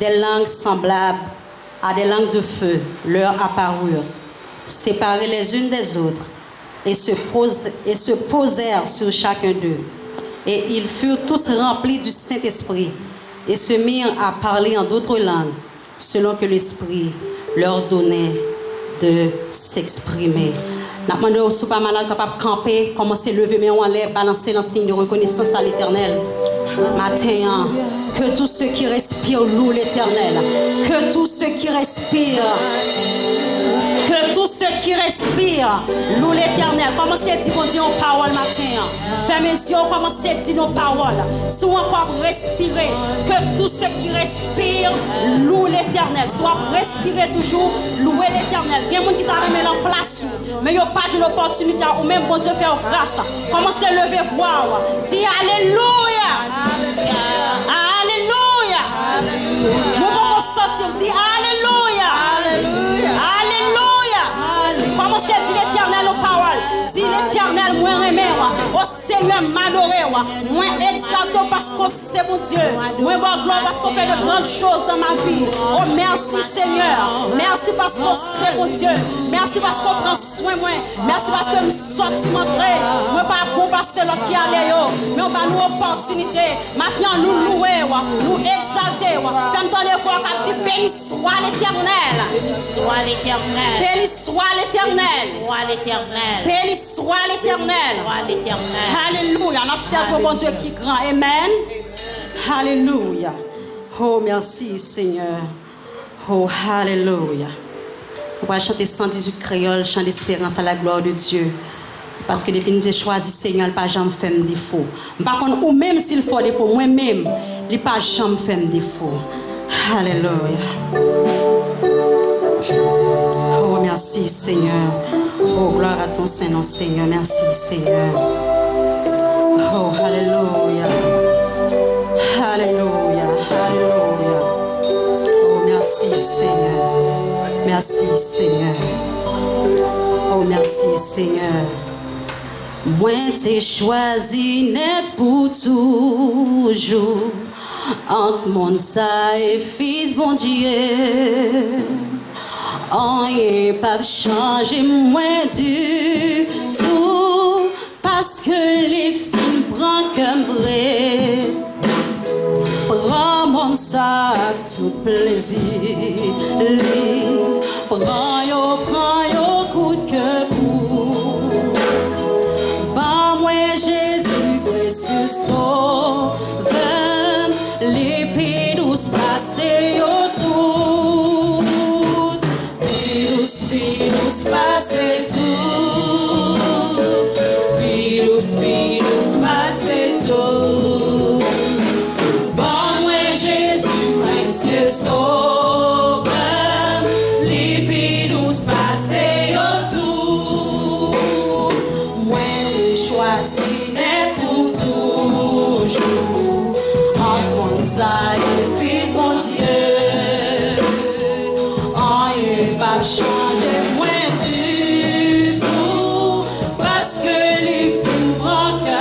des langues semblables à des langues de feu leur apparurent, séparées les unes des autres, et se posèrent sur chacun d'eux. Et ils furent tous remplis du Saint-Esprit, et se mirent à parler en d'autres langues, selon que l'Esprit leur donnait de s'exprimer. Nous demandons aux pas malades capables de camper, commencer à lever mes mains en l'air, balancer le signe de reconnaissance à l'Éternel. Matin, que tous ceux qui respirent louent l'Éternel. Que tous ceux qui respirent, louent l'Éternel. Commencez à dire bon Dieu nos paroles matin. Fermez les yeux, commencez à dire nos paroles. Si on encore respirer, que tous ceux qui respirent louent l'Éternel. Soit respirer toujours, louer l'Éternel. Il y a des gens qui t'arrivent en place, mais il n'y a pas d'opportunité ou même bon Dieu faire grâce. Commencez à lever voir. Dis Alléluia. Alléluia. Nous allons sortir, dis Alléluia. Alléluia. Commencez à dire l'Éternel aux paroles. Dis l'Éternel, moi remets, au Seigneur m'adorer, moi exalté parce que c'est mon Dieu. Moi bon gloire parce qu'on fait de grandes choses dans ma vie. Oh merci Seigneur. Merci parce que c'est mon Dieu. Merci parce qu'on prend soin de moi. Merci parce que nous sortis montrer. Moi pas bon passer l'autre qui allait, mais on va nous opportunité. Maintenant nous louer, nous exalter. Fais entendre voir qu'à dire béni soit l'Éternel. Béni soit l'Éternel. Béni soit l'Éternel. Soit l'Éternel. Béni soit l'Éternel. Soit l'Éternel. Alléluia. On observe mon Dieu qui est grand. Amen. Alléluia. Oh, merci Seigneur. Oh, alléluia. On va chanter 118 créoles, chant d'espérance à la gloire de Dieu. Parce que depuis que nous avons choisi Seigneur, il ne pas jamais faire défaut. Par contre, ou même s'il faut défaut, moi-même, il ne pas jamais faire défaut. Alléluia. Oh, merci Seigneur. Oh, gloire à ton Saint-Nom, Seigneur. Merci Seigneur. Oh, alléluia. Alléluia. Alléluia. Oh, merci Seigneur. Merci Seigneur. Oh, merci Seigneur. Moi, t'ai choisi net pour toujours. Entre mon ça et fils, bon Dieu. Rien pas changer moins du tout. Parce que les filles prennent comme vrai. Prends mon sac, tout plaisir. Prends yo, coûte que coûte. Bah, moi, Jésus, précieux sauveur. L'épée douce passée autour. Virus passez tout. Virus passez tout. Bon, moi Jésus, précieux sauveur. Les virus passez autour. Moi, choisi n'est pour toujours. En conseil, fils, mon Dieu. Changer moins du tout parce que les films broquent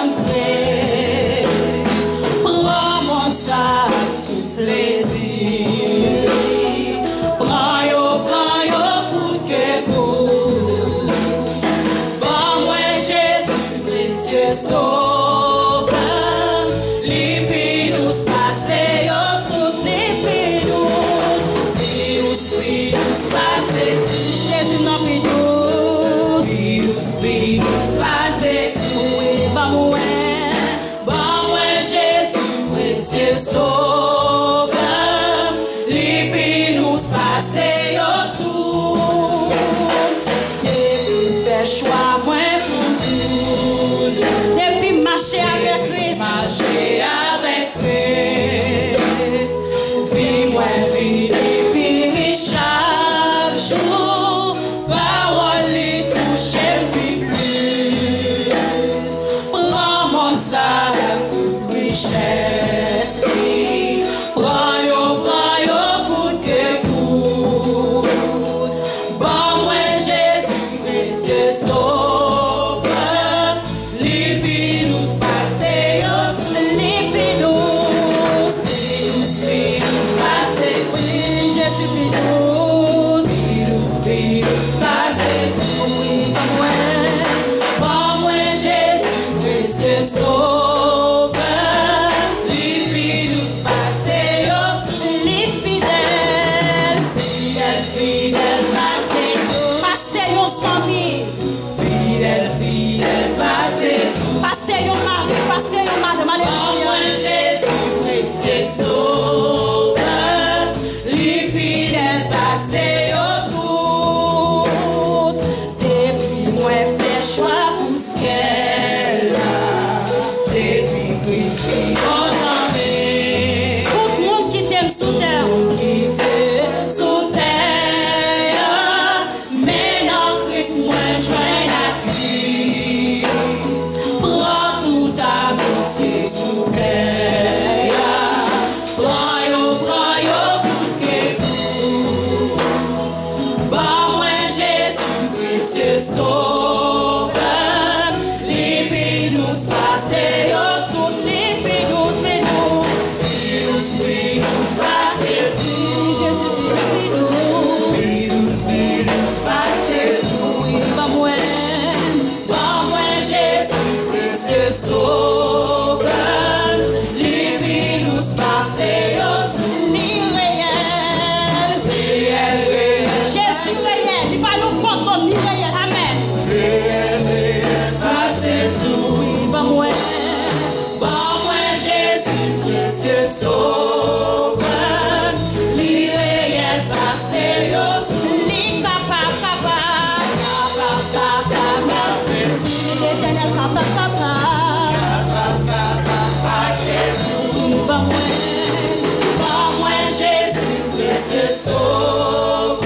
Par moi, Jésus, précieux sauveur,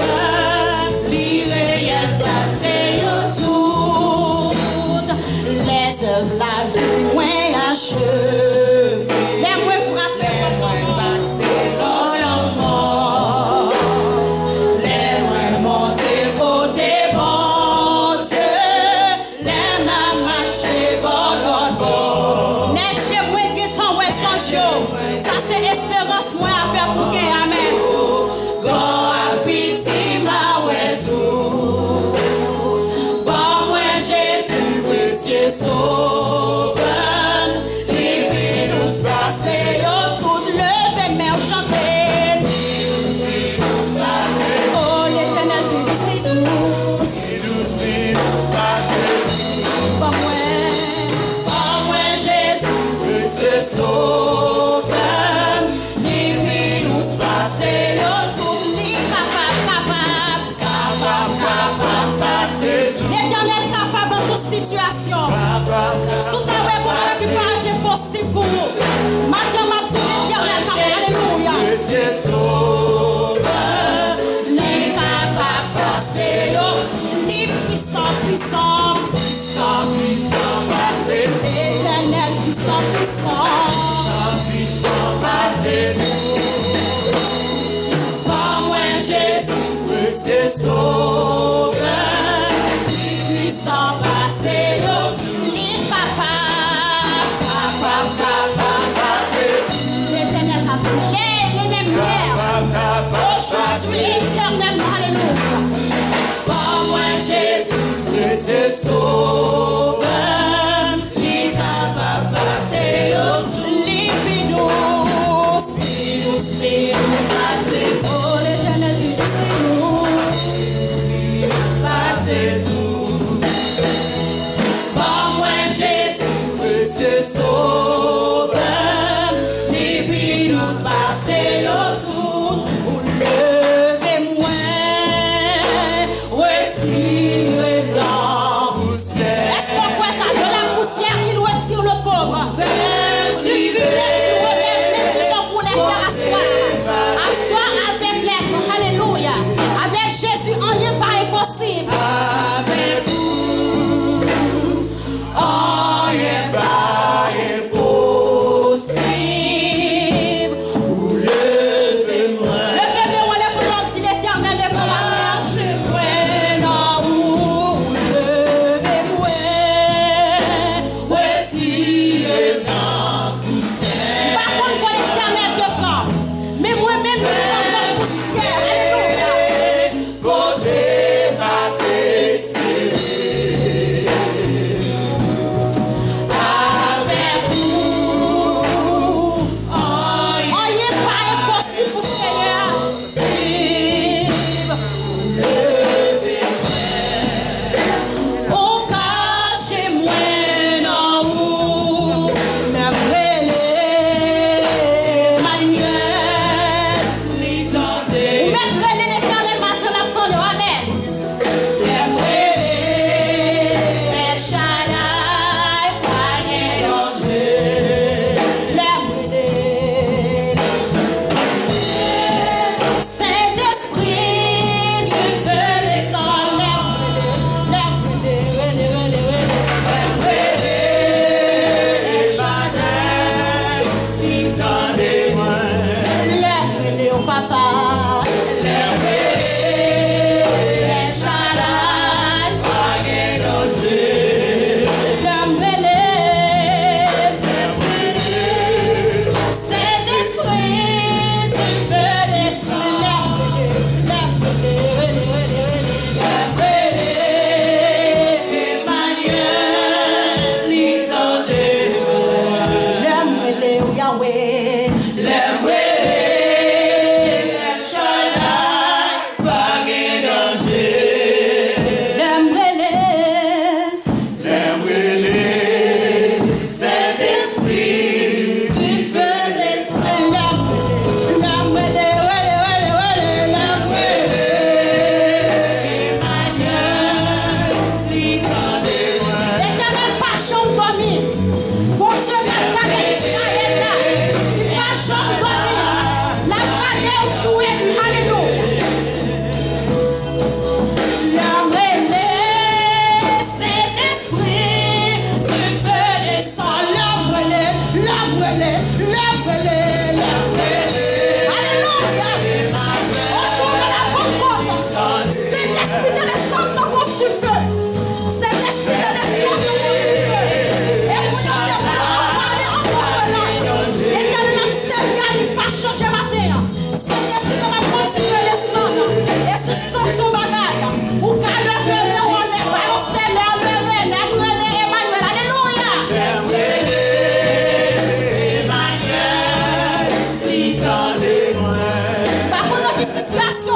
l'irréel passé autour. Les œuvres, la vie, moins achevée. Les moins frappés, les moins passés dans la mort. Les moins montés côté bon Dieu. Les mêmes marchés bon l'autre bord. Les chez moi qui t'en ouais sans chaud. Ça c'est espérance moi à faire pour qu'il amen. Quand habite ma ouais tout. Par moi Jésus précieux sauveur. Libère nous passer tout le mais chanter. Oh l'Éternel douce. Par moi Jésus précieux sauveur. Libère nous passer tout capable. L'Éternel capable dans toute situation. Sous ta voix, pour la qui parle impossible pour nous. Maintenant, ma petite l'Éternel capable. Alléluia. Les capables passer, les puissants. L'Éternel puissant. Par moi, Jésus, précieux sauveur, puissant passé, les l'Éternel capable, les mêmes pères, aujourd'hui éternellement, alléluia. Par moi, Jésus, précieux sauveur, les capables passer, les pinous, passer, oh l'Éternel passer tout. Par moi, Jésus, précieux sauveur, les pinous passer autour. Levez-moi, retirez la poussière. Est-ce qu'on voit ça? De la poussière, il retire le pauvre. Du fidèle, il relève les gens pour les faire asseoir. À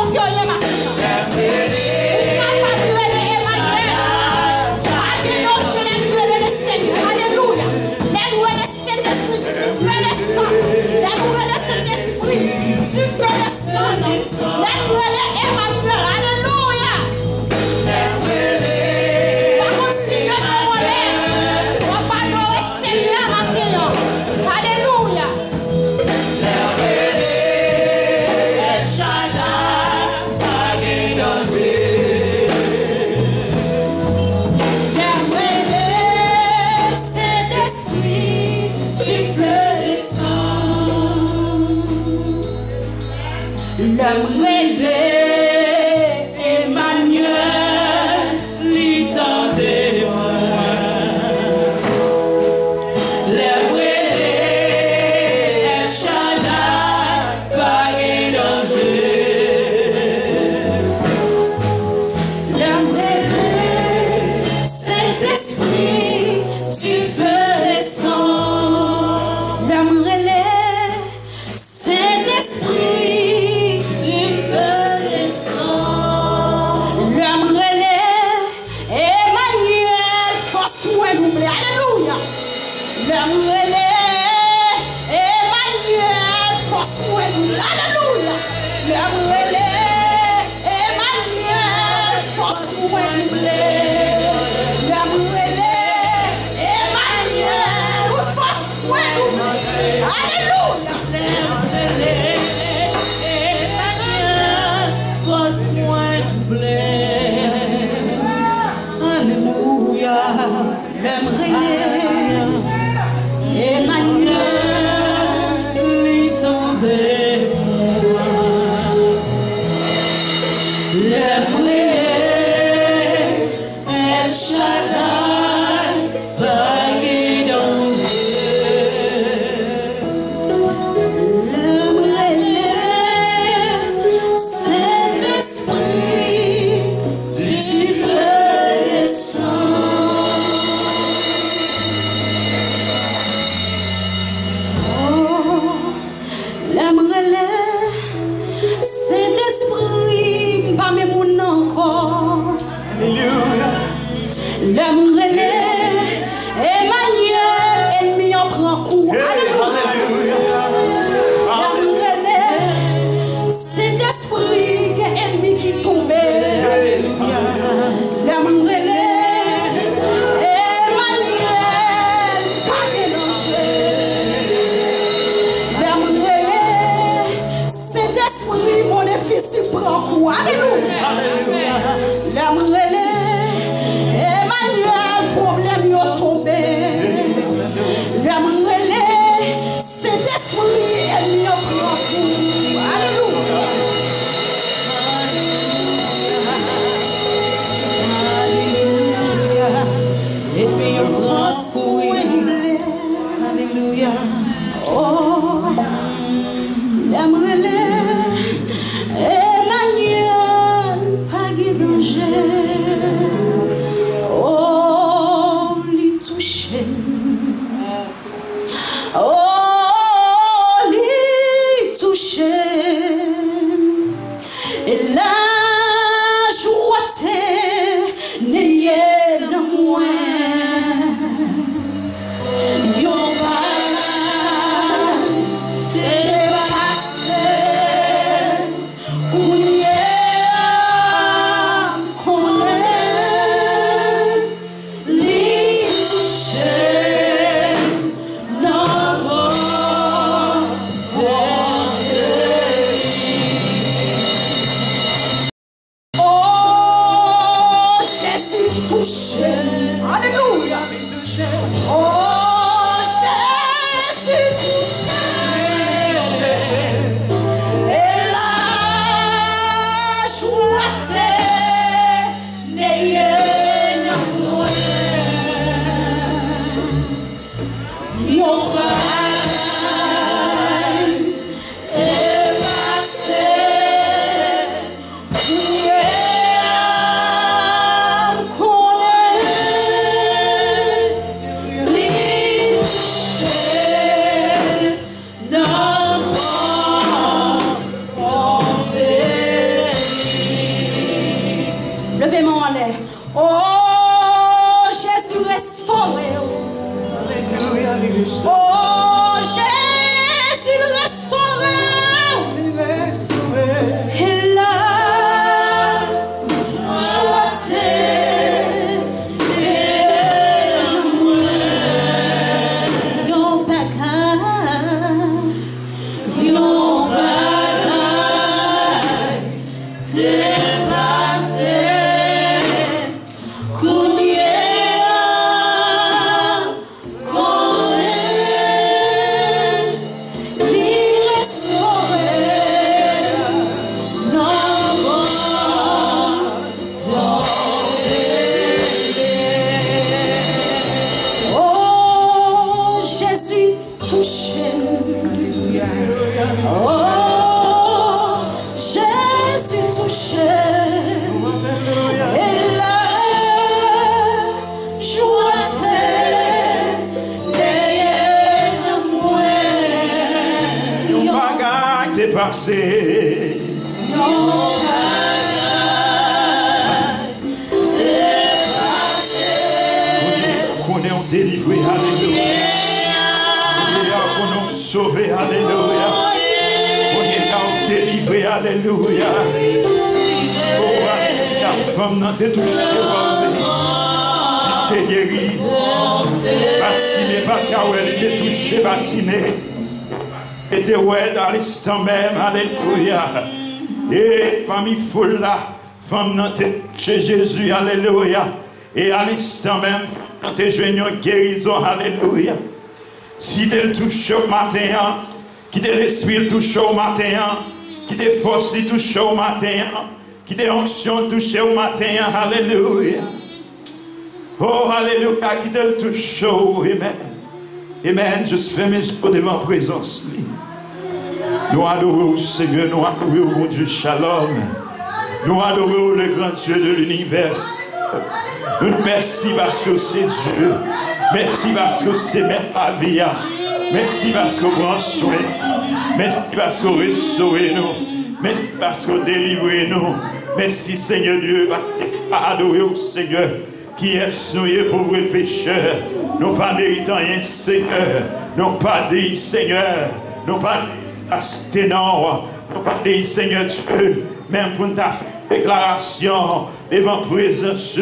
mon cœur, il est matin. Alléluia. L'amour de Saint-Esprit, tu fais le sang. L'amour de Saint-Esprit, tu fais le sang. L'amour de Emmanuel, alléluia. Par contre, si que nous relève, on va adorer le Seigneur maintenant. Alléluia. L'amour Emmanuel, l'identité l'amour El Shaddai, pas de danger. L'amour Saint-Esprit, tu fais descendre. L'amour Saint-Esprit. Alléluia. L'amour Emmanuel, force-moi double. Alléluia. L'amour Emmanuel, force-moi double. L'amour Emmanuel, force-moi double. Alléluia. Emmanuel, force-moi double. Alléluia. Emmanuel, l'identité El Shaddai, pas de danger. Saint-Esprit, tu fais descendre. Saint-Esprit, pas mes moun encore. L'amour Emmanuel, ennemi en prend coup. Alléluia. L'amour Saint-Esprit, ennemi qui tombe. L'amour Emmanuel, pas de danger. Saint-Esprit, mon fils, il prend coup. Alléluia. L'amour Emmanuel, problème est tombé. L'amour Saint-Esprit, ennemi prend coup. Alléluia. Alléluia. Et puis on prend coup. Alléluia. Oh. L'amour Emmanuel, pas de danger. Oh, Jésus restauré. Alléluia, il restaure. Oh, Jésus restauré. Il restaure. Il a choisi. Passé. Qu'on est délivré, alléluia. Qu'on est sauvé, alléluia. On est délivré, alléluia. Oh, la femme n'a été touchée, elle était guérie. Bâtimée par Kawel, elle était touchée, bâtimée. Était ouais dans l'instant même, alléluia. Et parmi foule là, femme n'a été chez Jésus, alléluia. Et à l'instant même, quand tu es joignant guérison, alléluia. Si tu le touches au matin, qui te l'esprit touche au matin, qui te force touche au matin, qui te onction touche au matin, alléluia. Oh, alléluia, qui te le touche au, amen. Amen, je fais mes yeux devant la présence. Nous adorons le Seigneur, nous adorons le bon Dieu Shalom. Nous adorons le grand Dieu de l'univers. Merci parce que c'est Dieu. Merci parce que c'est même la vie. Merci parce que prend soin. Merci parce que restaure nous. Merci parce que délivre nous. Merci Seigneur Dieu. Adorer au Seigneur qui est nous pauvres pécheurs. Nous pas méritant rien Seigneur. Nous pas dit Seigneur. Nous pas non, nous pas dit Seigneur Dieu. Même pour ta déclaration devant présence,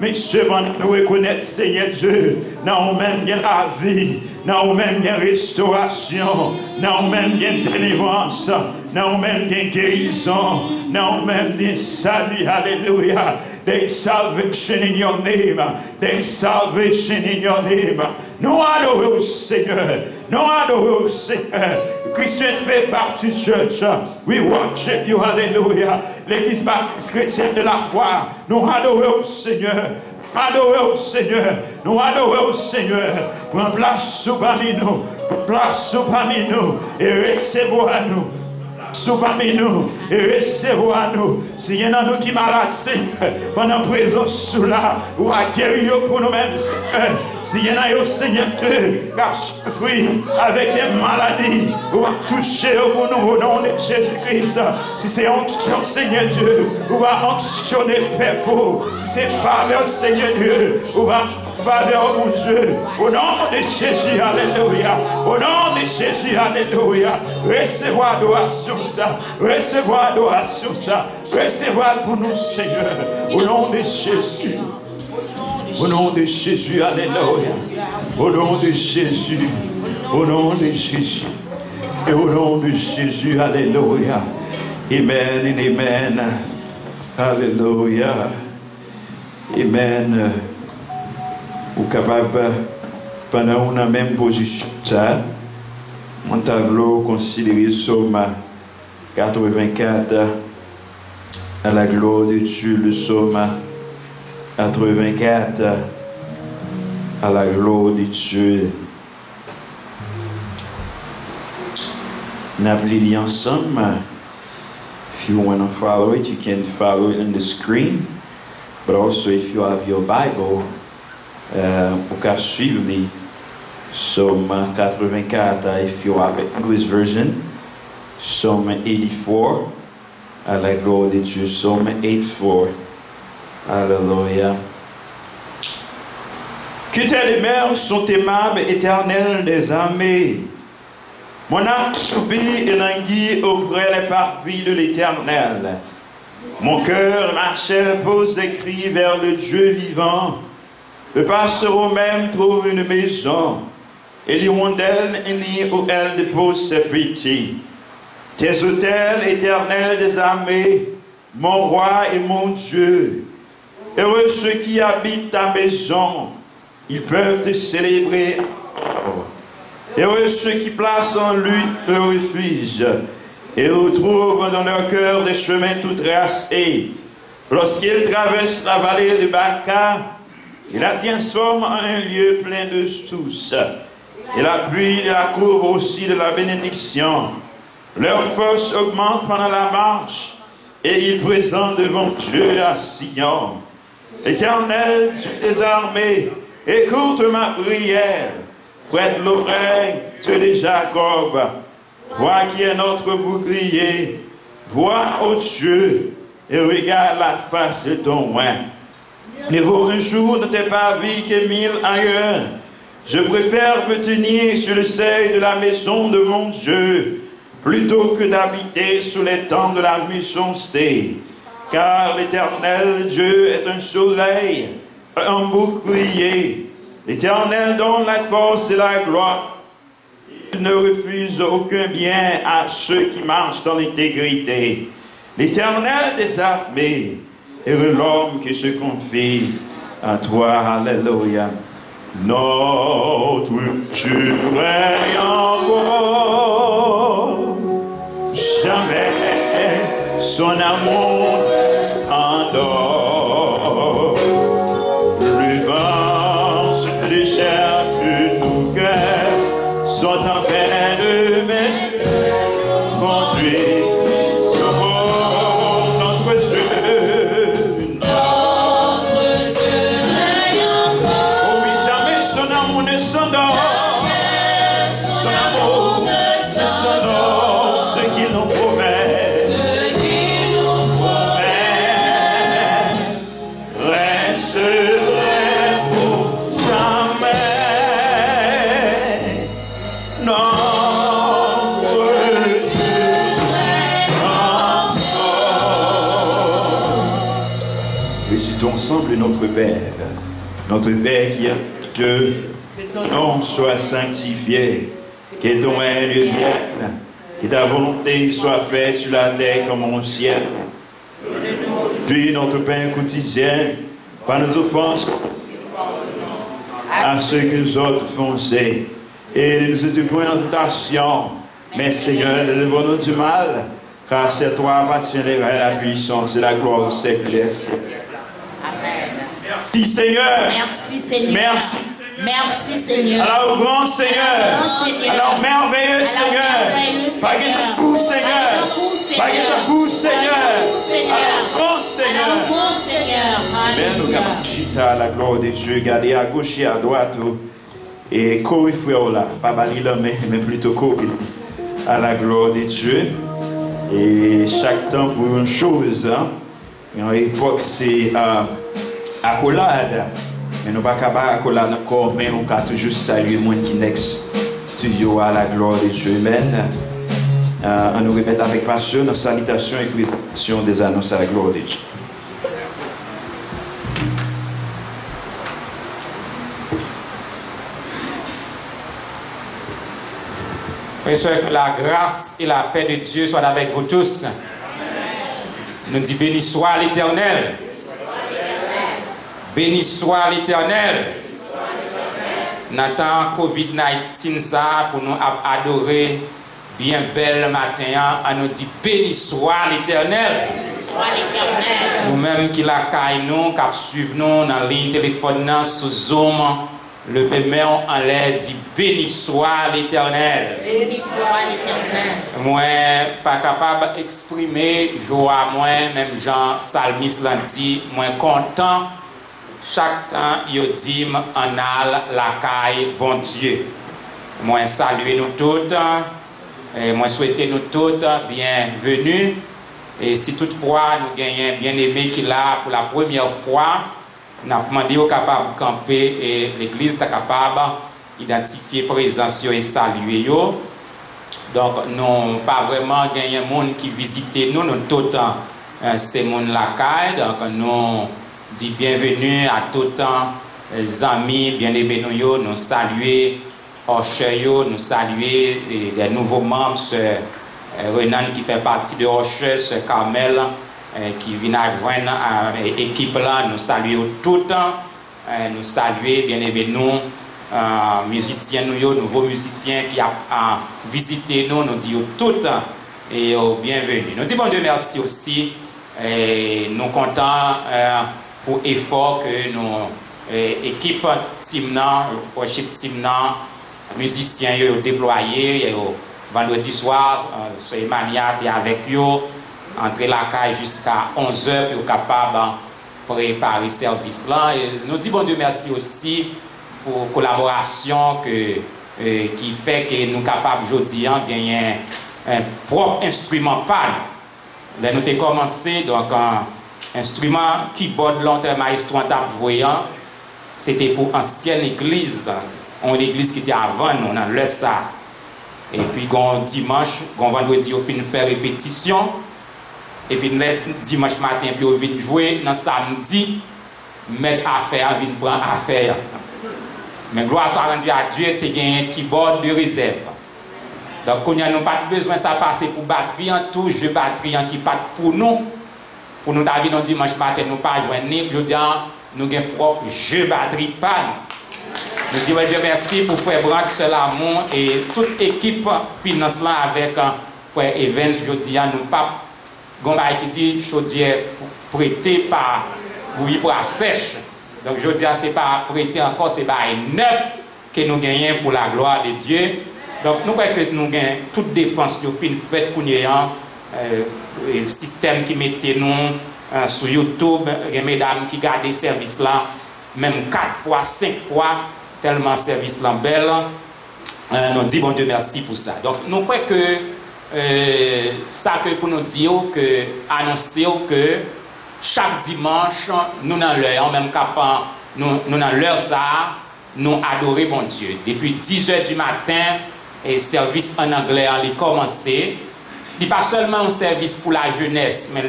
mais seulement nous reconnaître, Seigneur Dieu, dans nous-mêmes il y a la vie, dans nous-mêmes il y a restauration, dans nous-mêmes il y a délivrance, dans nous-mêmes il y a guérison, dans nous-mêmes il y a salut, alléluia. There is salvation in your name. There is salvation in your name. Nous adorons Seigneur. Nous adorons Seigneur. Christian fait partie du church. We worship you, hallelujah. L'église baptiste chrétienne de la foi. Nous adorons Seigneur. Adorons Seigneur. Nous adorons Seigneur. Prends place parmi nous. Place parmi nous. Et recevons à nous. Parmi nous et recevoir nous. S'il y en a nous qui malades, pendant présence sous là, ou à guérir pour nous-mêmes, s'il y en a au Seigneur Dieu, qui a souffert avec des maladies, ou à toucher pour nous au nom de Jésus-Christ. Si c'est onction, Seigneur Dieu, ou à onctionner le peuple, si c'est faveur, Seigneur Dieu, ou à faveur, mon Dieu, au nom de Jésus, alléluia, au nom de Jésus, alléluia, recevoir adoration, ça, recevoir adoration, ça, recevoir pour nous, Seigneur, au nom de Jésus, au nom de Jésus, alléluia, au nom de Jésus, au nom de Jésus, et au nom de Jésus, alléluia, amen et amen, alléluia, amen. Ou capable, pendant une même position, ça, mon tableau considéré Somme 84, à la gloire de Dieu, le Somme 84, à la gloire de Dieu. Nous avons lu ensemble. If you want to follow it, you can follow it on the screen. But also, if you have your Bible, vous pouvez suivre les Psalm 84, if you have English version, Psalm 84, à la gloire de Dieu, Psalm 84, Alléluia. Que tes demeures sont aimables, éternel des armées. Mon âme soupire et languit auprès des parvis de l'Éternel. Mon cœur, ma chair, pose des cris vers le Dieu vivant. Le passereau même trouve une maison, et l'hirondelle un nid où elle dépose ses petits. Tes autels, éternels des armées, mon roi et mon Dieu. Heureux ceux qui habitent ta maison, ils peuvent te célébrer. Heureux ceux qui placent en lui le refuge et retrouvent dans leur cœur des chemins tout tracés. Lorsqu'ils traversent la vallée de Baca, il la transforme en un lieu plein de sources. Et la pluie la couvre aussi de la bénédiction. Leur force augmente pendant la marche et ils présentent devant Dieu à Sion. L'Éternel, Dieu des armées, écoute ma prière. Prête l'oreille, Dieu de Jacob. Toi qui es notre bouclier, vois, ô Dieu, et regarde la face de ton roi. Mais vaut un jour de tes parvis que 1000 ailleurs. Je préfère me tenir sur le seuil de la maison de mon Dieu, plutôt que d'habiter sous les tentes de la méchanceté. Car l'Éternel Dieu est un soleil, un bouclier. L'Éternel donne la force et la gloire. Il ne refuse aucun bien à ceux qui marchent dans l'intégrité. L'Éternel des armées est l'homme qui se confie à toi. Alléluia. Notre Dieu règne encore. Jamais son amour s'endort. Le vent se déchire de nos cœurs, sont en peine de mes yeux, conduit sur notre Dieu. Notre Dieu règne encore. Oh oui, jamais son amour ne s'endort. Son amour ne s'endort. Ce qu'il nous promet. Ensemble notre Père qui est Dieu, que ton nom soit sanctifié, que ton règne vienne, que ta volonté soit faite sur la terre comme au ciel. Donne-nous notre pain quotidien, par nos offenses, à ceux que nous autres foncés, et ne nous étais point en tentation, mais Seigneur, délivre-nous du mal, car c'est toi appartient la puissance et la gloire au siècle des siècles. Merci Seigneur. Merci Seigneur. Merci. Merci Seigneur. Alors grand Seigneur. Alors merveilleux Seigneur. Pas que ta bouche Seigneur. Pas que ta bouche Seigneur. Alors grand Seigneur. Mais nous capacitons la gloire de Dieu. Gardez à gauche et à droite. Et courir frère là. Pas bannir la main, mais plutôt courir à la gloire de Dieu. Et chaque temps pour une chose. En époque c'est accolade, mais nous ne pouvons pas accolade encore, mais on peut toujours saluer le monde qui next studio à la gloire de Dieu. Amen. On nous répète avec passion nos salutations et prédiction des annonces à la gloire de Dieu. Mes soeurs, que la grâce et la paix de Dieu soient avec vous tous. Amen. Nous disons béni soit l'Éternel. Béni soit l'Éternel. Nathan COVID-19 ça pour nous adorer bien bel matin. On nous dit béni soit l'Éternel. Nous-mêmes qui la caille nous, qui suivons nous dans la ligne téléphone sous Zoom, le main en l'air dit béni soit l'Éternel. Béni soit l'Éternel. Moi pas capable d'exprimer joie moi même Jean Salmis l'a dit, moi content. Chaque temps, yo dit en al la caille bon Dieu. Moi saluer nous toutes et moi souhaiter nous toutes bienvenue Et si toutefois nous gagnons bien aimé qui là pour la première fois, nous avons demandé au capable de camper et l'église est capable d'identifier présence et saluer yo. Donc nous pas vraiment gagné monde qui visite nous tout le temps c'est monde la caille. Donc nous dit bienvenue à tout le temps amis bien-aimés nous saluer Rocher nous saluer les nouveaux membres Renan qui fait partie de Rocher, Carmel qui vient à joindre l'équipe là, nous saluons tout le temps, nous saluer bien-aimés nous, musiciens nous, nouveaux musiciens qui ont visité nous, nous disons tout le temps et bienvenue. Nous disons bon Dieu merci aussi, et nous comptons pour l'effort que nos équipes team worship team musiciens ont déployé vendredi soir, Emmanuel était avec eux, entre la caille jusqu'à 11h, puis capable de préparer le service là. Et nous disons bon Dieu merci aussi pour la collaboration qui fait que nous sommes capables aujourd'hui de gagner un propre instrument pan. Là, nous avons commencé, donc un instrument keyboard longtemps maestro en voyant, c'était pour ancienne église, une église qui était avant nous, dans le ça. Et puis, dimanche, vendredi, on finit faire répétition. Et puis, dimanche matin, puis on vient jouer. Dans samedi, mettre affaire, vient prendre affaire. Mais gloire soit rendue à Dieu, tu as gagné un keyboard de réserve. Donc, on n'a pas besoin de ça passer pour batterie en tout, jeu batterie qui pas pour nous. Pour nous, David, dimanche matin, nous pas joindre ni, je dis, nous avons propre jeu batterie pas. Nous disons Dieu merci pour Frère Brandt, Sœur Lamont et toute équipe finance là avec Frère Evans. Je dis nous pas Gombaï qui dit chaudière prêté par bouillie pour la sèche. Donc je dis c'est pas prêté encore, c'est pas neuf que nous gagnons pour la gloire de Dieu. Donc nous croyons que nous gagnons toutes dépenses de fin faites pour le système qui mettait nous sur YouTube, les mesdames qui gardent des services là, même 4 fois, 5 fois. Tellement service belle, nous dit bon Dieu merci pour ça. Donc nous croyons que ça que pour nous dire que annoncer que chaque dimanche nous dans l'heure même capable nous dans l'heure ça nous adorer bon Dieu. Depuis 10h du matin et service en anglais a commencé. Il pas seulement un service pour la jeunesse mais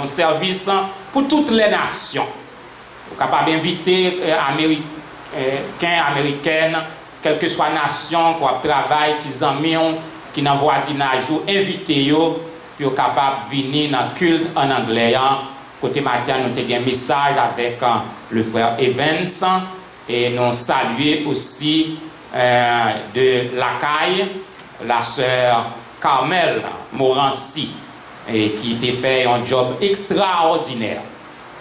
un service pour toutes les nations. Vous capable d'inviter américaine, quelle que soit la nation, qui travaille, qui aiment, qui dans le voisinage, invitez eux pour capable de venir dans le culte en anglais. Côté matin, nous avons un message avec le frère Evans et nous saluons aussi de la caille, la sœur Carmel Morancy, qui était fait un job extraordinaire.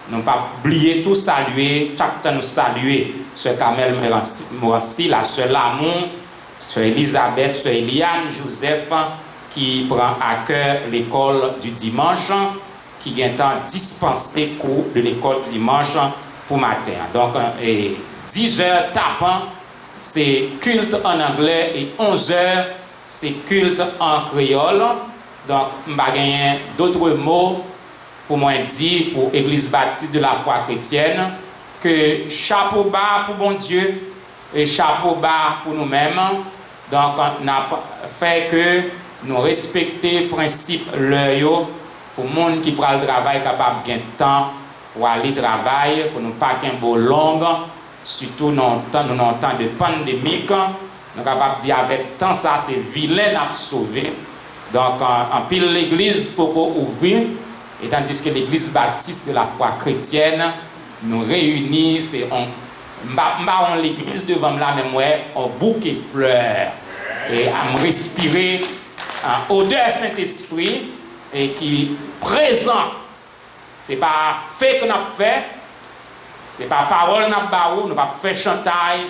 Nous n'avons pas oublié tout saluer, chaque temps nous saluer Sœur Carmel Morancy, la sœur Lamont, Sœur Elisabeth, Sœur Eliane Joseph, qui prend à cœur l'école du dimanche, qui vient dispenser cours de l'école du dimanche pour matin. Donc, 10h tapant, c'est culte en anglais et 11h, c'est culte en créole. Donc, je vais gagner d'autres mots pour moi dire pour l'Église baptiste de la foi chrétienne que chapeau bas pour bon Dieu et chapeau bas pour nous-mêmes. Donc, on a fait que nous respecter le principe l'œil pour les gens qui prennent le travail capable de gagner temps pour aller travailler, pour ne pas qu'un beau long, surtout dans le temps de pandémie. Nous sommes capables de dire avec temps ça, c'est vilain à sauver. Donc, en pile l'église pour ouvrir. Et tandis que l'église baptiste de la foi chrétienne nous réunit, c'est on l'église devant là, même ouais, on bouquet fleurs et à me respirer en odeur Saint-Esprit et qui présent. C'est pas fait qu'on a fait, c'est pas parole qu'on a barou, nous pas fait chantail,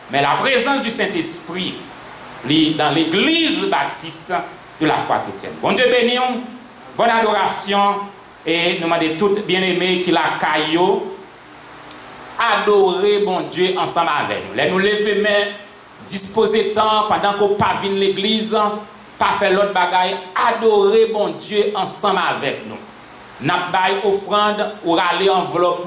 mais la présence du Saint-Esprit dans l'église baptiste de la foi chrétienne. Bon Dieu béni, bonne adoration. Et nous demandons toutes bien-aimés qui la caillou adorer bon Dieu ensemble avec nous. Nous lever main, disposer temps pendant qu'on pas vient l'église, pas faire l'autre bagaille, adorer bon Dieu ensemble avec nous. n'a pas offrande ou râler enveloppe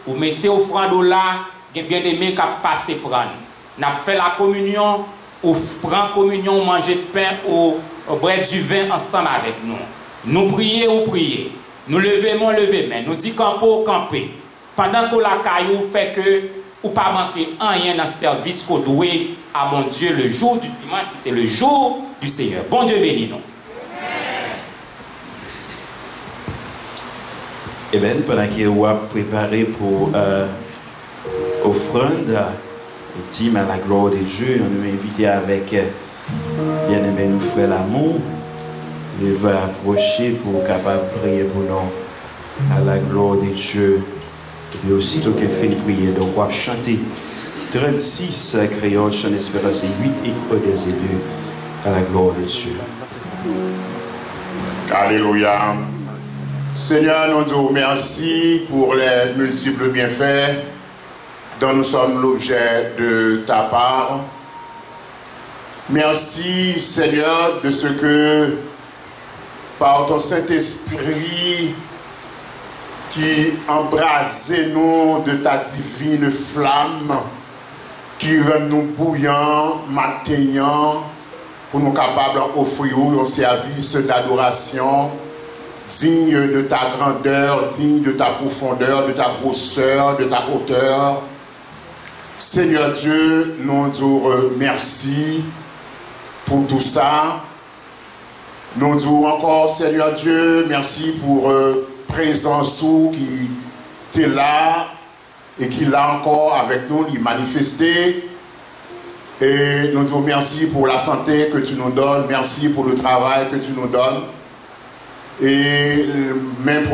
ou mettez offrande là, bien aimé qui passer prendre. N'a fait la communion ou prend communion, manger pain ou boire du vin ensemble avec nous. Nous prier ou prier. Nous levons main. Nous dit camper. Pendant que la caillou fait que ou pas manquer rien dans le service qu'on doit à mon Dieu le jour du dimanche, qui c'est le jour du Seigneur. Bon Dieu bénis nous. Et bien, pendant qu'on a préparé pour offrande, et dit à la gloire de Dieu, on nous a invité avec bien-aimé nous frère l'amour. Il va approcher pour capable de prier pour nous à la gloire de Dieu. Et puis aussitôt qu'elle fait une prière, donc on va chanter 36 créoles, chant d'espérance et 8 échos des élus à la gloire de Dieu. Alléluia. Seigneur, nous te remercions pour les multiples bienfaits dont nous sommes l'objet de ta part. Merci, Seigneur, de ce que par ton Saint-Esprit qui embrase nous de ta divine flamme, qui rend nous bouillants, m'atteignants, pour nous capables d'offrir un service d'adoration digne de ta grandeur, digne de ta profondeur, de ta grosseur, de ta hauteur. Seigneur Dieu, nous te remercions pour tout ça. Nous disons encore, Seigneur Dieu, merci pour présence qui est là et qui l'a encore avec nous, il manifesté. Et nous disons merci pour la santé que tu nous donnes, merci pour le travail que tu nous donnes. Et même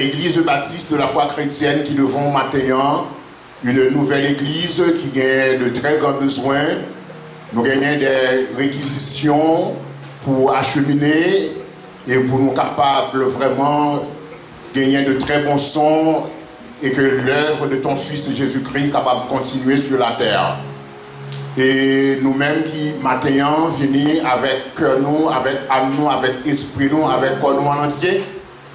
Église baptiste de la foi chrétienne qui devons maintenant, une nouvelle église qui a de très grands besoins. Nous gagnons des réquisitions pour acheminer et pour nous capables vraiment gagner de très bons sons et que l'œuvre de ton Fils Jésus-Christ est capable de continuer sur la terre. Et nous-mêmes qui maintenant venons avec cœur nous, avec âme nous, avec esprit nous, avec corps nous en entier.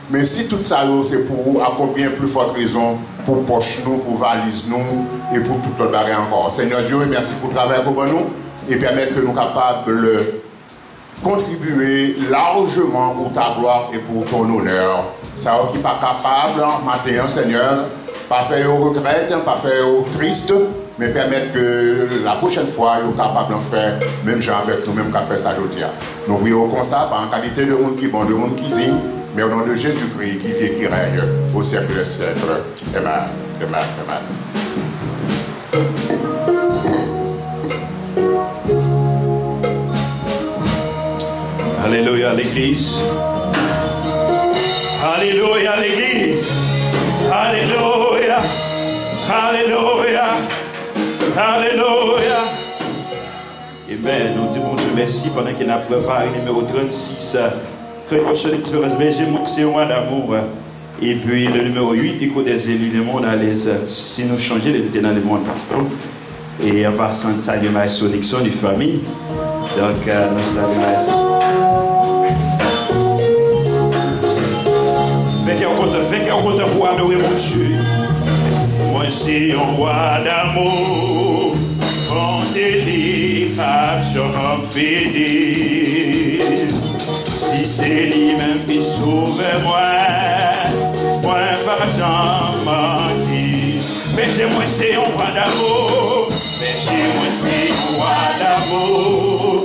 Mais si tout ça c'est pour à combien plus forte raison pour poche nous, pour valise nous et pour tout le bagage encore. Seigneur Dieu, merci pour le travail pour nous et permettre que nous capables de contribuer largement pour ta gloire et pour ton honneur. Ça qui n'est pas capable maintenant, Seigneur, pas faire aux retraites, pas faire aux tristes, mais permettre que la prochaine fois, nous sommes capables de faire, même gens avec nous-mêmes, qu'à faire ça aujourd'hui. Nous prions comme ça, par en qualité de monde qui est bon, de monde qui dit, mais au nom de Jésus-Christ, qui vit, qui règne au siècle des siècles. Amen. Amen. Amen. Alléluia l'Église. Alléluia l'Église. Alléluia. Alléluia. Alléluia. Amen. Nous disons bon Dieu merci pendant qu'il a préparé le numéro 36. Création d'espérance berger, c'est un mois d'amour. Et puis le numéro 8, écho des élus, le monde à l'aise. Si nous changeons, les deux dans le monde. Et en passant de saluer ma Nixon du famille. Donc nous saluons ma Fais qu'on compte pour adorer mon Dieu. Moi c'est un roi d'amour. Quand il est caption fidèle. Si c'est lui-même qui sauve moi, moi pas j'en manque. Péché-moi c'est un roi d'amour. Péché-moi c'est un roi d'amour.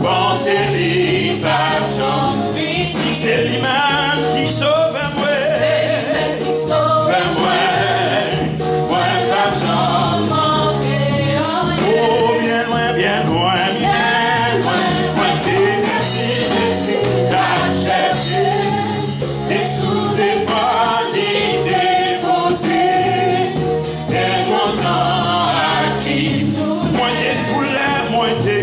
Quand il est caption fidèle. Si c'est lui-même qui sauve moi. Moi t'es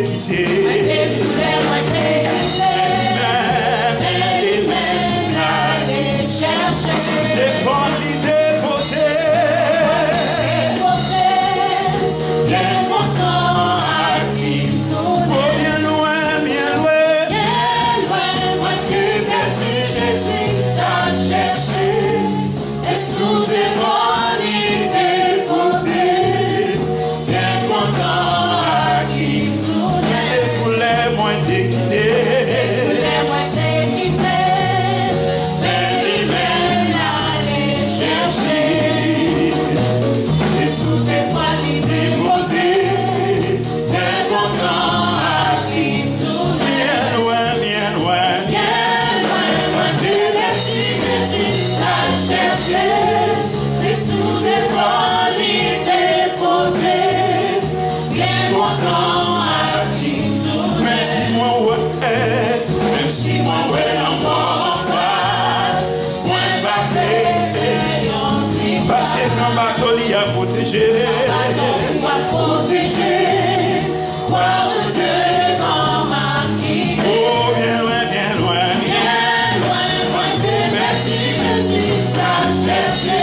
protéger, voir le devant marqué. Oh, bien loin, bien loin. Bien loin, loin de merci Jésus t'a cherché.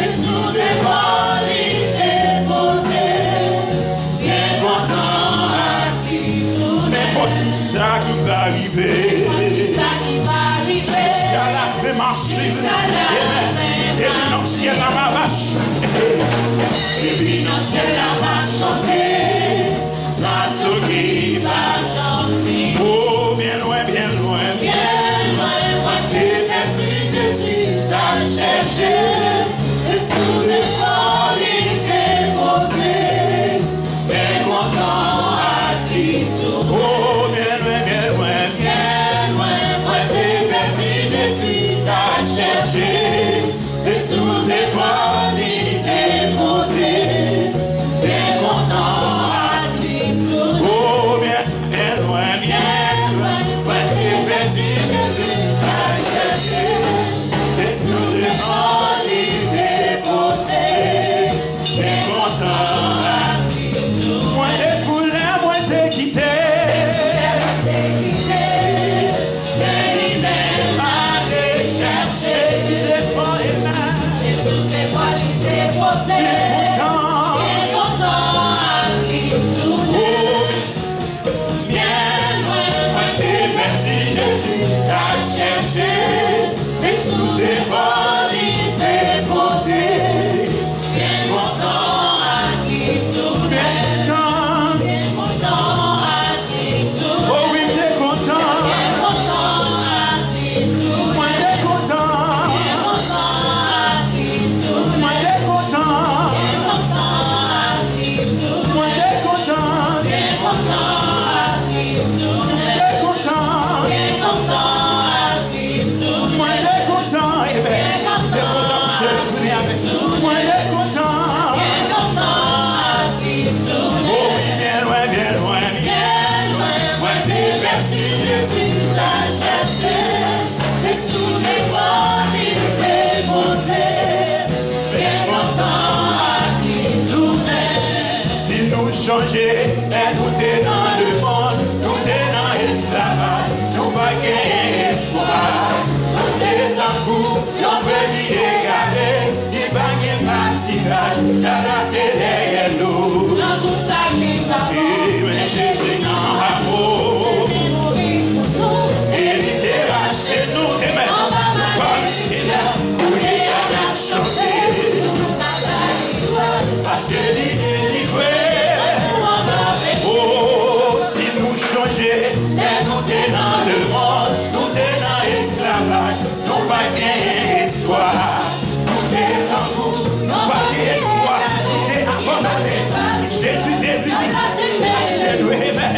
Et sous tes bras, il t'est porté. Bien content à qui tout N'importe qui ça qui va arriver. ça qui va arriver. Jusqu'à la fin marcher. Jusqu'à la fin Et le ciel la va chanter. Et puis dans le ciel la va chanter. La souris va chanter. Oh, bien loin, bien loin. Bien loin, loin t'es parti, Jésus t'a cherché. Et sous les bras, il t'est porté. Bien content à qui tout. Oh, bien loin, bien loin. Bien loin, loin t'es parti, Jésus t'a cherché. Et sous les bras, il t'est porté. Bien content à qui tout. Oh, bien, bien loin, bien loin. Loin t'es parti, Jésus t'a cherché. C'est sous les Oh, il t'est porté. Bien content à qui tout. moi t'es foulé, moi t'es quitté. Allez chercher, tu défends les mains. Oh oui, t'es content. Moi t'es content. Moi t'es content. Moi t'es content. T'es content. Moi t'es content. Eh ben, t'es content de retourner avec nous. Moi t'es content. Oh oui, bien loin, bien loin. Moi t'es parti, Jésus t'a cherché. Et sous les bras, il t'est monté. Bien content à qui tournait. Si nous changer, et nous t'es dans le monde, nous t'es dans l'esclavage, nous pas gagner espoir. Nous t'es dans le coup, nous peut lui égarer, il pas gagner pas si grave, la tête derrière nous. Dans tout ça qui va Et mais Jésus dans l'amour, et il t'est racheté nous, et même, et là, où il y a la chanter, parce que il est délivré. Oh, si nous changer, et nous t'es dans le monde, nous t'es dans l'esclavage, nous pas gagner espoir. Nous t'es dans vous, nous pas gagner espoir. Nous t'es abandonné, Jésus t'est venu, acheter nous amen.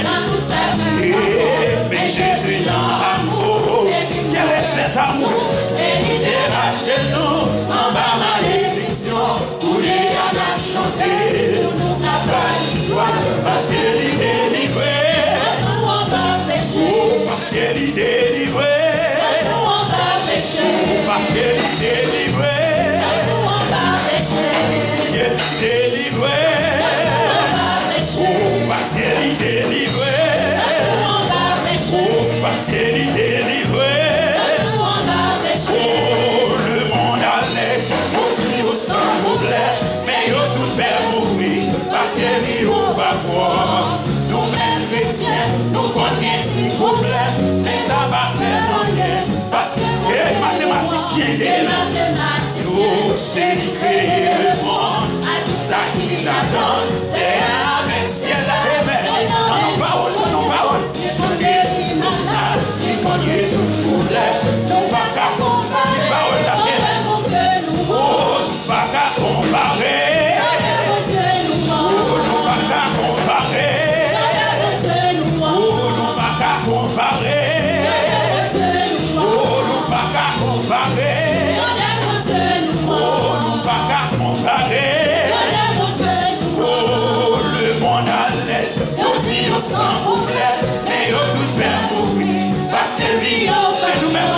Mais Jésus dans l'amour, quel est cet amour? Il t'est racheté nous, en bas malédiction, où il y a chanté. Parce qu'il est délivré. Oh, parce qu'il est délivré. Oh, parce qu'il est délivré. Parce qu'il est délivré. Oh, parce qu'il est délivré. Oh, parce qu'il est délivré. Oh, le monde à l'aise, continue au sang problème, mais il tout faire mourir, parce qu'il est au vapeur. Nous-mêmes chrétiens, nous connaissons si problème, mais ça va faire rien, parce que les mathématiciens, nous, c'est qui créer le monde, tout ça qui l'attend, terre, mais ciel, la réveille, non parole, qui connaît tout problème, nous pas qu'à comparer, parole, la réveille, oh, nous pas qu'à comparer, oh, nous pas qu'à comparer, oh, nous pas qu'à comparer, oh, nous pas qu'à comparer, oh, nous pas qu'à comparer, oh, le monde à l'aise, nous dit au sang problème, mais au tout perd mourir, parce que vit, et nous-mêmes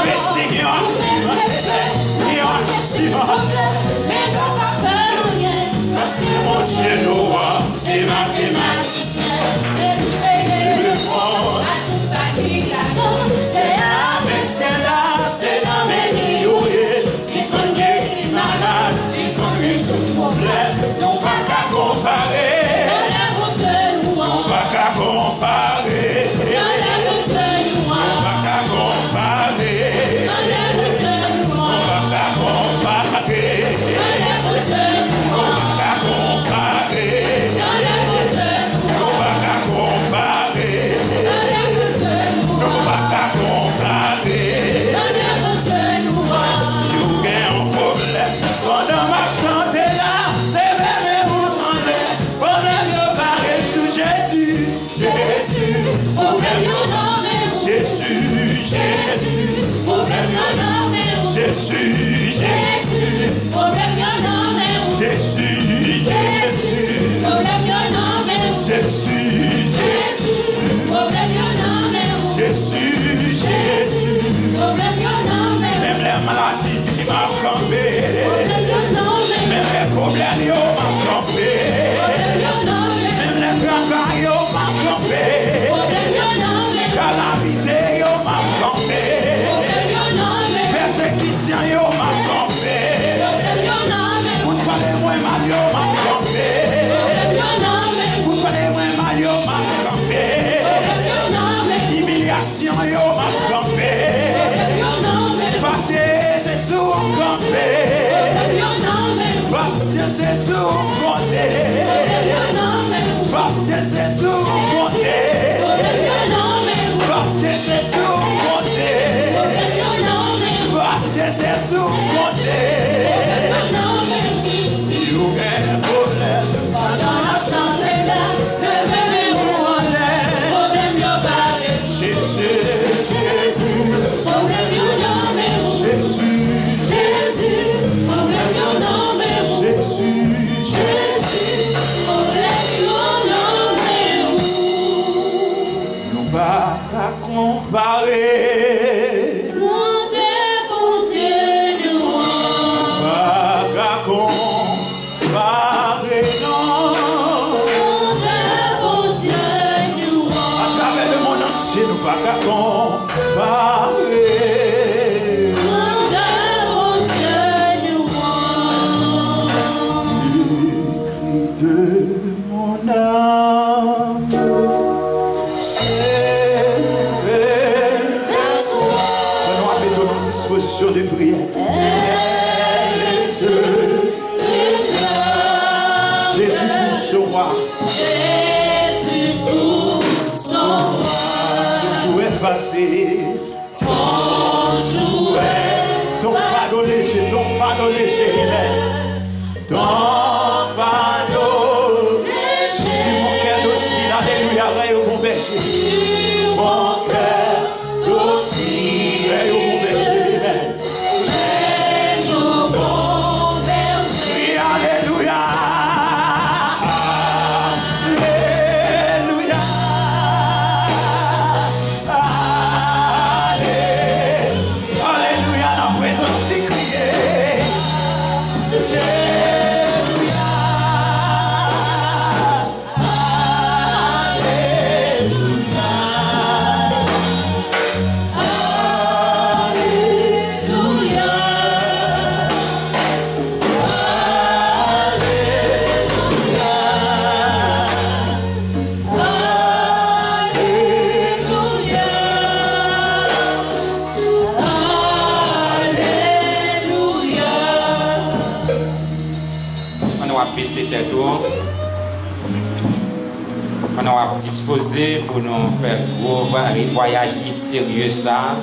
On va disposer pour nous faire gros voyage mystérieux ça,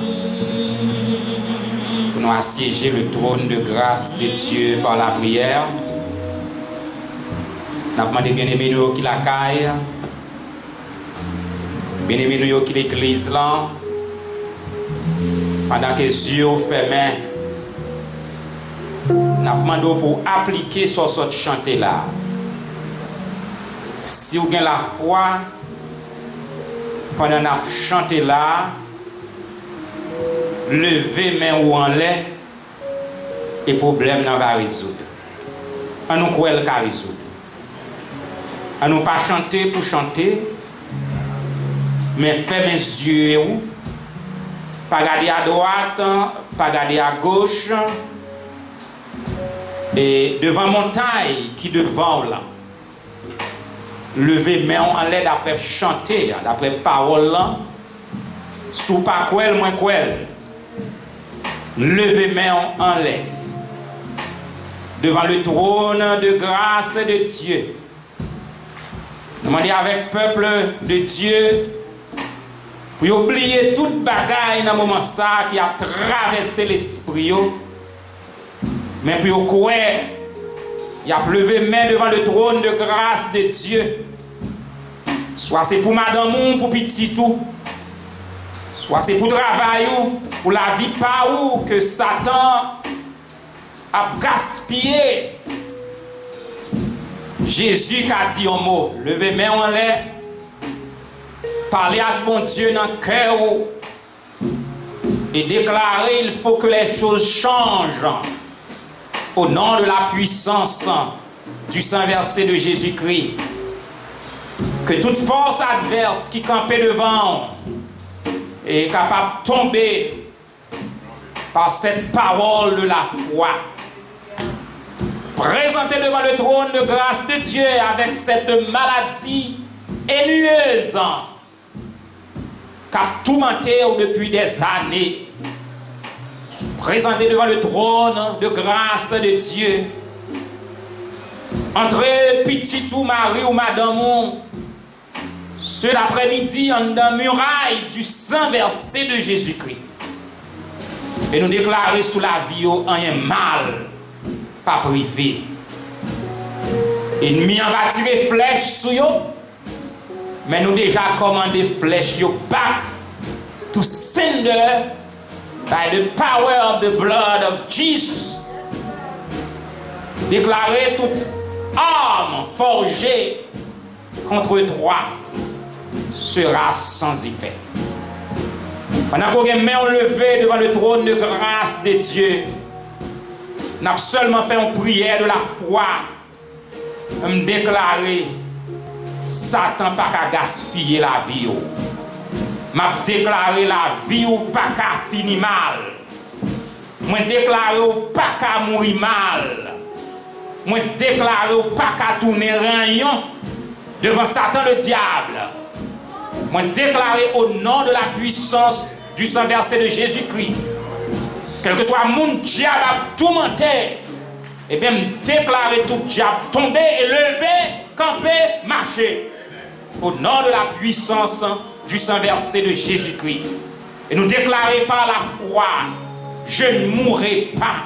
pour nous assiéger le trône de grâce de Dieu par la prière. Nous avons demandé bien-aimés nous qui la caille, bien-aimés nous qui l'église là, pendant que les yeux fermés, nous avons demandé pour appliquer sur ce chanter là. Si vous avez la foi, pendant que vous chantez là, levez main ou en l'air, et le problème va résoudre. On nous croit le cas résoudre. On nous pas chanter pour chanter, mais fermez les yeux, pas regarder à droite, pas regarder à gauche, et devant la montagne qui devant là. Levez main en l'air d'après chanter, d'après parole là, sous pas quoi, moins quoi. levez main en l'air devant le trône de grâce de Dieu. Demandez avec peuple de Dieu pour oublier toute bagaille dans le moment ça qui a traversé l'esprit, mais pour croire, il a levé main devant le trône de grâce de Dieu. Soit c'est pour madame ou pour petit tout, soit c'est pour travail ou pour la vie pas où que Satan a gaspillé. Jésus qui a dit un mot, levez main en l'air, parlez à bon Dieu dans le cœur et déclarer il faut que les choses changent au nom de la puissance du saint verset de Jésus-Christ. Que toute force adverse qui campait devant est capable de tomber par cette parole de la foi. Présentez devant le trône de grâce de Dieu avec cette maladie ennuyeuse qui a tourmenté depuis des années. Présentez devant le trône de grâce de Dieu. Entrez petit ou mari ou madame, ce l'après-midi en dans muraille du saint verset de Jésus-Christ. Et nous déclarer sous la vie un mal. Pas privé. Ennemi en va tirer flèche sur yo, mais nous déjà commandé flèche yo back to sender by the power of the blood of Jesus. Déclarer toute arme forgée contre toi sera sans effet. Pendant qu'on a main levée devant le trône de grâce de Dieu, n'a seulement fait une prière de la foi, me déclarer Satan pas qu'à gaspiller la vie. M'a déclaré la vie ou pas qu'à finir mal. Moi déclaré ou pas qu'à mourir mal. Moi déclaré ou pas qu'à tourner rayon devant Satan le diable. Moi déclaré au nom de la puissance du saint verset de Jésus-Christ. Quel que soit mon diable tourmenté, et bien déclarer tout diable tomber et lever, camper, marcher. Au nom de la puissance du saint verset de Jésus-Christ. Et nous déclarer par la foi, je ne mourrai pas,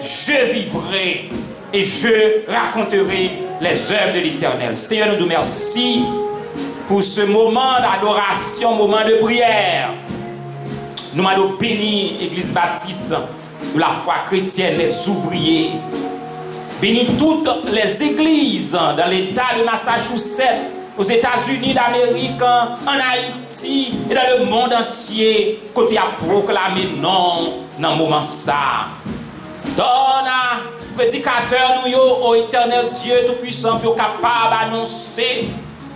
je vivrai et je raconterai les œuvres de l'Éternel. Seigneur, nous nous remercions pour ce moment d'adoration, moment de prière. Nous m'avons béni l'Église baptiste de la foi chrétienne, les ouvriers. Béni toutes les églises dans l'État de Massachusetts, aux États-Unis d'Amérique, en Haïti et dans le monde entier, côté à proclamer non dans le moment ça. Donne à prédicateur nous au éternel Dieu Tout-Puissant pour capable d'annoncer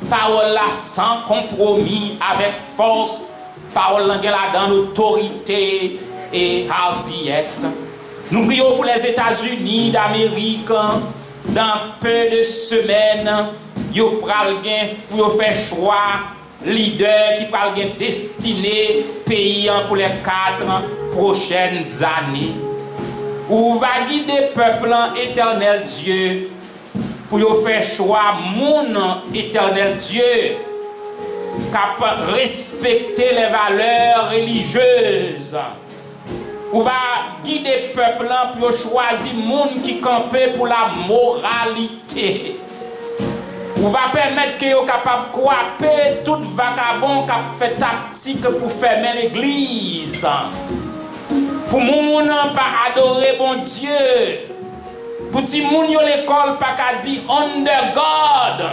parole là sans compromis, avec force. Parole là dans l'autorité et hardiesse. Nous prions pour les États-Unis d'Amérique. Dans peu de semaines, yo pral gen pour faire choix leader qui pral gen destiné pays pour les 4 prochaines années. Ou va guider peuple éternel Dieu pour faire choix mon éternel Dieu. Capable de respecter les valeurs religieuses. On va guider le peuple pour choisir les gens qui campent pour la moralité. On va permettre qu'ils soient capables de couper tout vagabond qui fait tactique pour fermer l'église. Pour les gens ne pas adorer bon Dieu. Pour les gens qui l'école pas dire under God.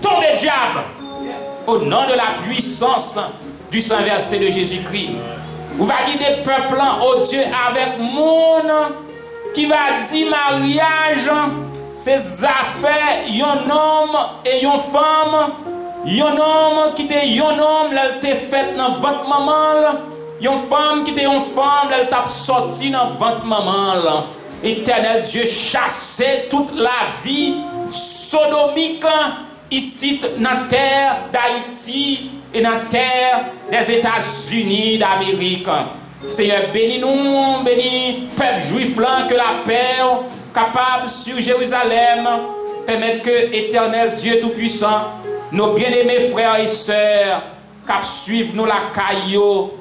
Tombez diable. Au nom de la puissance du saint verset de Jésus-Christ. Vous va guider le peuple au Dieu avec monde qui va dire mariage, ses affaires, un homme et une femme. Un homme qui était un homme, elle était faite dans votre maman. Une femme qui était une femme, elle t'a sorti dans votre maman. Éternel Dieu, chassez toute la vie sodomique ici dans la terre d'Haïti et dans la terre des États-Unis d'Amérique. Seigneur, bénis-nous, bénis peuple juif là, que la paix capable sur Jérusalem, permettre que éternel Dieu Tout-Puissant, nos bien-aimés frères et sœurs, cap suivre nous la caillou,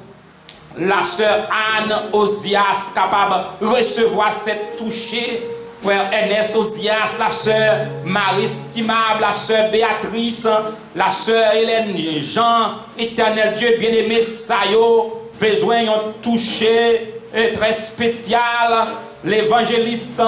la sœur Anne Osias, capable de recevoir cette touchée, frère Ernest Osias, la sœur Marie Estimable, la sœur Béatrice, la sœur Hélène Jean, éternel Dieu bien-aimé Sayo, besoin de toucher très spécial, l'évangéliste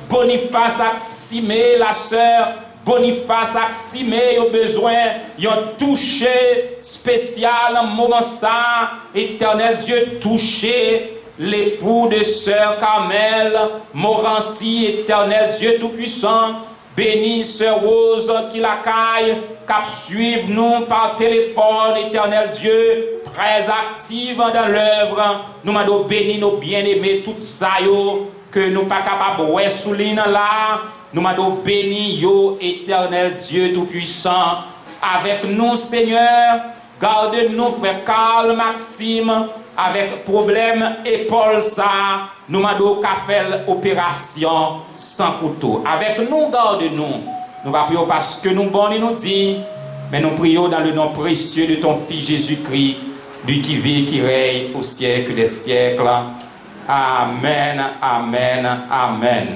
Boniface Aximé, la sœur Boniface Aximé, a besoin d'un toucher spécial, un moment ça, éternel Dieu, toucher l'époux de sœur Carmel, Morancy, éternel Dieu Tout-Puissant, bénis sœur Rose qui la caille, cap suivre nous par téléphone, éternel Dieu, très active dans l'œuvre, nous m'avons béni nos bien-aimés, tout ça yo, que nous pas capables de souligner là, nous m'avons béni yo, éternel Dieu Tout-Puissant, avec nous Seigneur, garde-nous frère Carl Maxime, avec problème épaule ça, nous m'avons qu'à faire opération sans couteau. Avec nous, garde-nous. Nous va prier parce que nous bon nous dit, mais nous prions dans le nom précieux de ton Fils Jésus-Christ, lui qui vit, qui règne au siècle des siècles. Amen, amen, amen.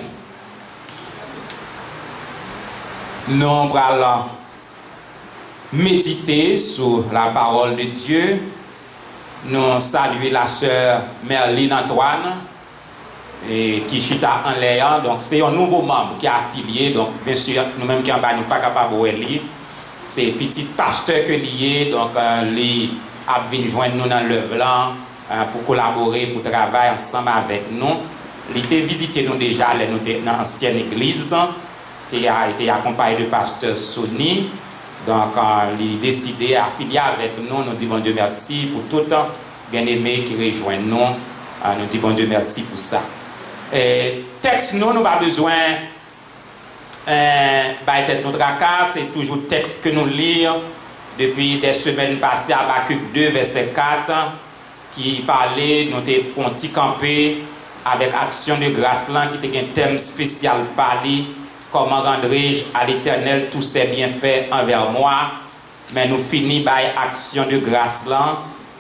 Nous allons méditer sur la parole de Dieu. Nous saluons la sœur Merline Antoine et qui chita en l'air. Donc c'est un nouveau membre qui est affilié. Donc bien sûr, nous-mêmes qui en bas, nous pas capables de lire. C'est petit pasteur que lié. Donc lui a venu joindre nous dans l'œuvre là pour collaborer, pour travailler ensemble avec nous. Il a visité nous déjà dans l'ancienne église. Il a été accompagné de pasteur Sony. Donc, il a décidé d'affilier avec nous. Nous disons bon Dieu merci pour tout le temps. Bien-aimés qui rejoignent nous. Nous disons bon Dieu merci pour ça. Texte, nous n'avons pas besoin d'être notre cas. C'est toujours le texte que nous lisons depuis des semaines passées à Habakkuk 2, verset 4, qui parlait, nous avons ponti campé avec action de grâce là, qui était un thème spécial parlé. Comment rendrai-je à l'Éternel tous ses bienfaits envers moi? Mais nous finissons par action de grâce là.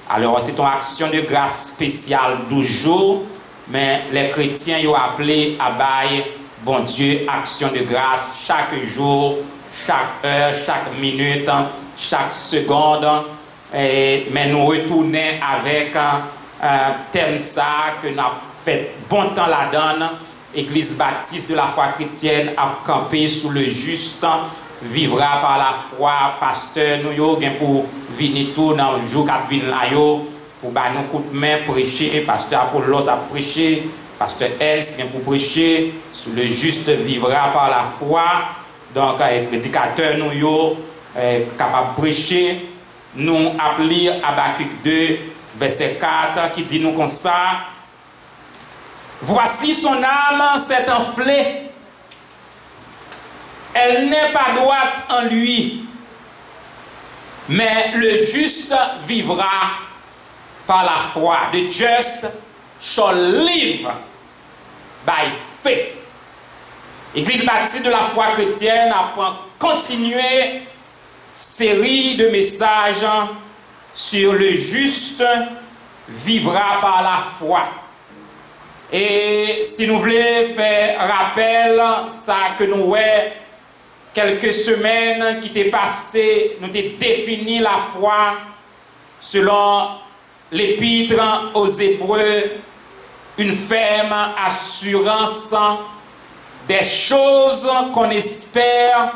Alors c'est une action de grâce spéciale 12 jours, mais les chrétiens ont appelé à bailler bon Dieu action de grâce chaque jour, chaque heure, chaque minute, chaque seconde. Mais nous retournons avec un thème ça que nous avons fait bon temps la donne. Église baptiste de la foi chrétienne a campé sous le juste, vivra par la foi. Pasteur, nous avons pour venir tout dans le jour qui vient là, pour nous coup de main prêcher. Pasteur Apollos a prêché, pasteur Els vient pour prêcher. Sous le juste vivra par la foi. Donc, les prédicateurs, nous sommes capables de prêcher. Nous appelons Habakkuk 2, verset 4, qui dit nous comme ça. Voici son âme s'est enflée. Elle n'est pas droite en lui. Mais le juste vivra par la foi. The just shall live by faith. Église baptiste de la foi chrétienne a continué série de messages sur le juste vivra par la foi. Et si nous voulons faire rappel, ça que nous avons quelques semaines qui étaient passées, nous avons défini la foi selon l'épître aux Hébreux, une ferme assurance des choses qu'on espère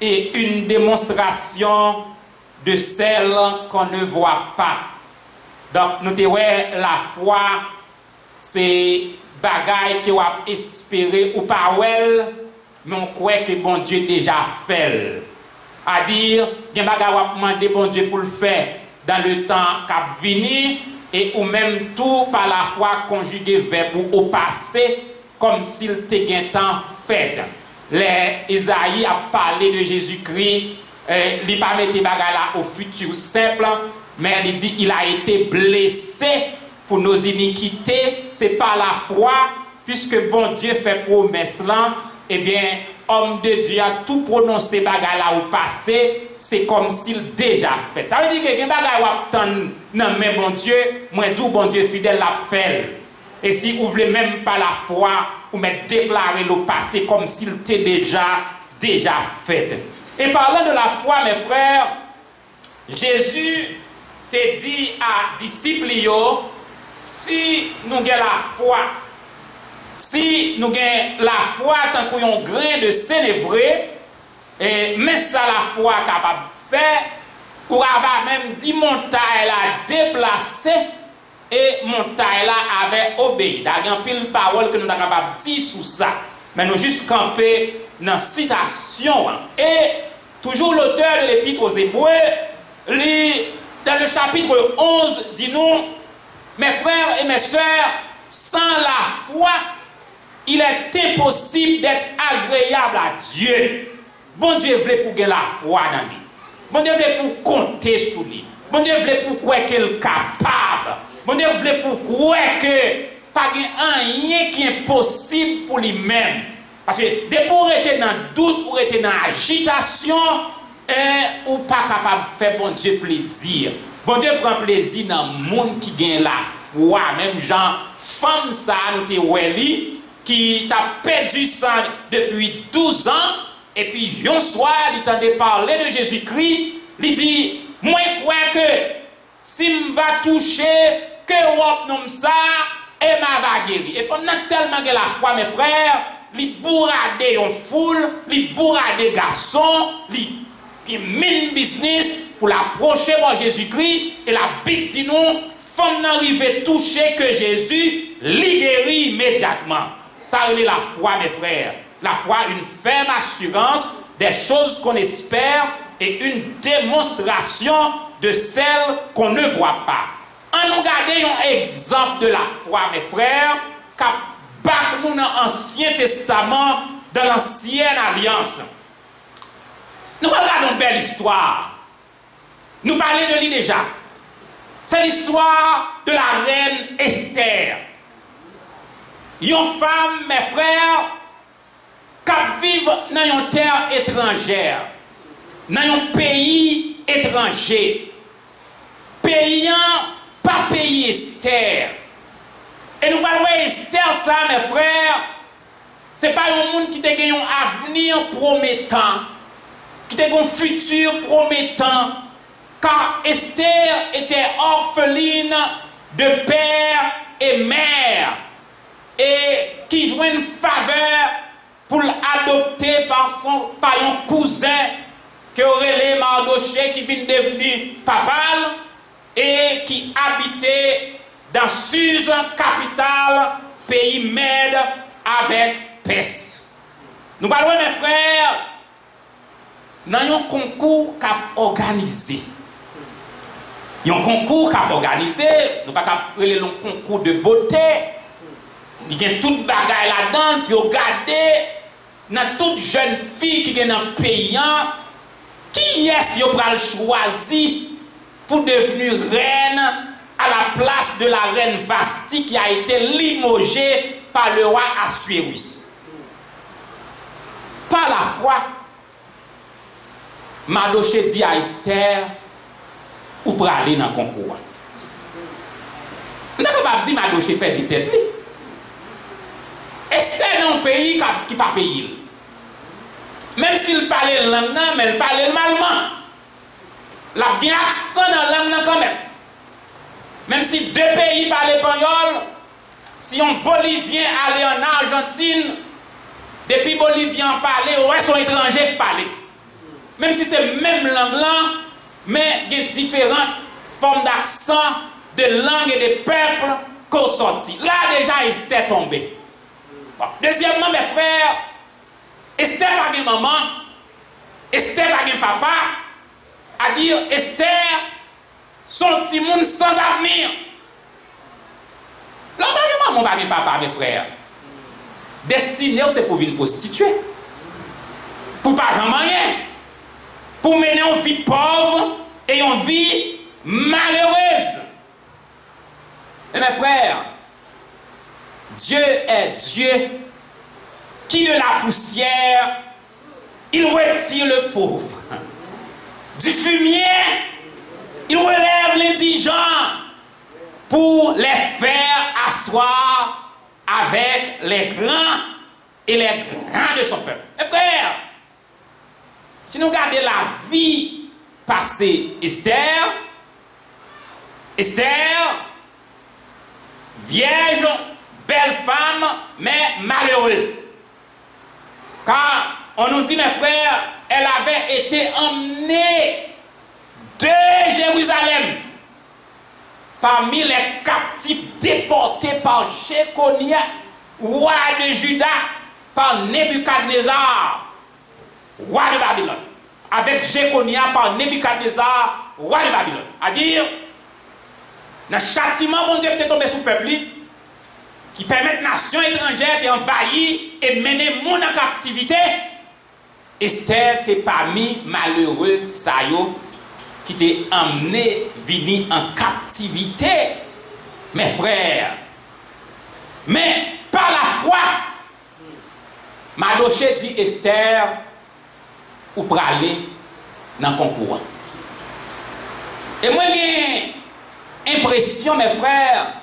et une démonstration de celles qu'on ne voit pas. Donc nous avons la foi. C'est bagaille que vous espéré ou pas well, mais on croit que bon Dieu déjà fait. À dire, il y a bagaille vous demander bon Dieu pour le faire dans le temps qui venu et ou même tout par la foi conjugué verbe au passé comme s'il était un temps fait. Isaïe a parlé de Jésus-Christ, il n'a pas mis bagaille là au futur simple, mais il dit il a été blessé pour nos iniquités, c'est par la foi, puisque bon Dieu fait promesse là, eh bien, homme de Dieu a tout prononcé bagay là ou passé, c'est comme s'il déjà fait. Ça veut dire que les bagay ou attendre non mais bon Dieu, moi tout bon Dieu fidèle l'a fait. Et si vous voulez même pas la foi, ou mettre déclarer le passé comme s'il était déjà fait. Et parlant de la foi, mes frères, Jésus t'a dit à disciples, si nous avons la foi, si nous avons la foi tant qu'on a un grain de sénévré, et mais ça la foi capable de faire, ou va même dit montagne la déplacé et montagne là avait obéi. Il y a une pile parole que nous sommes capables de dire sur ça. Mais nous juste camper dans la citation. Et toujours l'auteur de l'épître aux Hébreux, dans le chapitre 11, dit-nous, mes frères et mes sœurs, sans la foi, il est impossible d'être agréable à Dieu. Bon Dieu voulait pour que la foi dans lui. Bon Dieu voulait pour compter sur lui. Bon Dieu voulait pour croire qu'il est capable. Bon Dieu voulait pour croire que pas rien qui est possible pour lui-même. Parce que dès pour être dans le doute, pour être dans l'agitation, ou pas capable de faire bon Dieu plaisir. Bon Dieu prend plaisir dans le monde qui gagne la foi. Même genre, femme ça, nous te weli, qui t'a perdu ça depuis 12 ans, et puis un soir, il t'entendait parler de Jésus-Christ, il dit, moi je crois que si je vais toucher, que Europe nomme ça, et m'a va guérir. Et on a tellement de la foi, mes frères, il bourrade en foule, il bourrade des garçons, il mine business pour l'approcher de Jésus-Christ, et la Bible dit nous, femme n'arrive toucher que Jésus, lui guérit immédiatement. Ça c'est la foi, mes frères. La foi, une ferme assurance des choses qu'on espère et une démonstration de celles qu'on ne voit pas. En nous regardant un exemple de la foi, mes frères, qu'a nous dans l'Ancien Testament, dans l'Ancienne Alliance. Nous regardons une belle histoire. Nous parlons de lui déjà. C'est l'histoire de la reine Esther. Une femme, mes frères, qui vit dans une terre étrangère, dans un pays étranger, payant pas payer Esther. Et nous parlons Esther, ça, mes frères, ce n'est pas un monde qui a un avenir promettant, qui a un futur promettant, car Esther était orpheline de père et mère, et qui jouait une faveur pour l'adopter par un cousin qui aurait les Mardoché qui vient devenir papal et qui habitait dans Suse, capitale, pays Mède, avec Perse. Nous parlons, mes frères, dans un concours qu'a organisé. Il y a un concours qu'a organisé, nous ne pouvons pas parler d'un concours de beauté. Il y a toute bagaille là-dedans, puis regardez, dans toute jeune fille qui est dans le pays, qui est-ce qui va choisir pour devenir reine à la place de la reine Vasti qui a été limogée par le roi Assuérus? Par la foi, Mardoché dit à Esther pour aller dans le concours. On n'a pas dit Mardoché perdit tête. Esther dans un pays qui n'a pas payé. Même s'il parlait langue, mais il parlait malement. Il a bien accent dans la langue quand même. Même si deux pays parlaient espagnol, si un Bolivien allait en Argentine, depuis Bolivien parlait, ouais, son étranger parlait. Même si c'est même langue là, mais il y a différentes formes d'accent, de langue et de peuples qu'on sortit. Là déjà, Esther tombé. Bon. Deuxièmement, mes frères, Esther n'a pas de maman, Esther n'a pas de papa, à dire Esther, son petit monde sans avenir. Là, pas de maman, pas de papa, mes frères. Destiné, c'est pour une prostituée. Pour pas grand rien. Pour mener une vie pauvre et une vie malheureuse. Et mes frères, Dieu est Dieu qui de la poussière, il retire le pauvre. Du fumier, il relève l'indigent pour les faire asseoir avec les grands et les grands de son peuple. Mes frères, si nous regardons la vie passée, Esther, vierge, belle femme, mais malheureuse. Car on nous dit, mes frères, elle avait été emmenée de Jérusalem parmi les captifs déportés par Jéconia, roi de Juda, par Nebuchadnezzar, roi de Babylone. Avec Jéconia par Nebuchadnezzar, roi de Babylone. C'est-à-dire, dans le châtiment, bon Dieu qui est tombé sur le peuple, qui permet aux nations étrangères d'envahir et mener le monde en captivité, Esther était parmi malheureux Sayo qui t'est emmené venir en captivité, mes frères. Mais par la foi, Mardochée dit Esther, ou pour aller dans le concours. Et moi, j'ai impression, mes frères,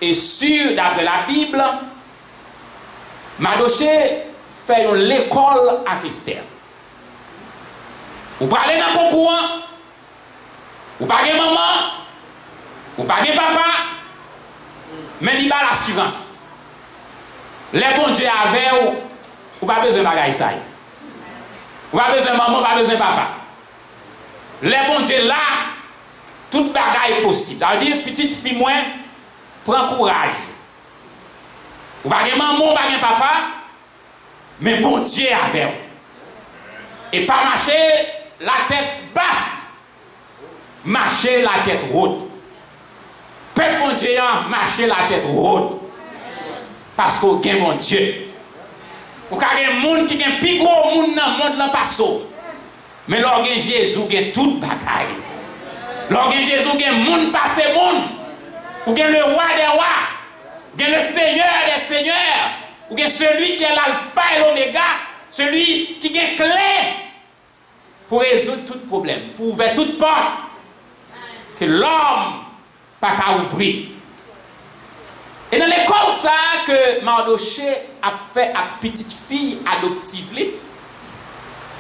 et sûr, d'après la Bible, Mardochée fait l'école à Esther. Ou pour aller dans le concours, ou pas de maman, ou pas de papa, mais il a l'assurance. Les bons dieux avec ou pas besoin de bagaille ça. Ou pas besoin de maman, pas besoin de papa. Les bons dieux là, toute bagaille est possible. Ça veut dire, petite fille, moi, prends courage. Ou pas de maman, ou pas de papa, mais bon Dieu avec vous. Et pas marcher la tête basse, marcher la tête haute. Peuple bon Dieu, marcher la tête haute. Parce qu'on a mon Dieu. Ou qu'il y a des gens qui ont plus gros monde dans le monde dans le passé. Mais lorsque Jésus a toute bataille. Lorsque Jésus a monde passé monde. Ou bien le roi des rois. Ou bien le seigneur des seigneurs. Ou bien celui qui est l'alpha et l'oméga. Celui qui a clé pour résoudre tout problème. Pour ouvrir toute porte. Que l'homme n'a pas ouvrir. Et dans l'école ça que Mardochée a fait à petite fille adoptive,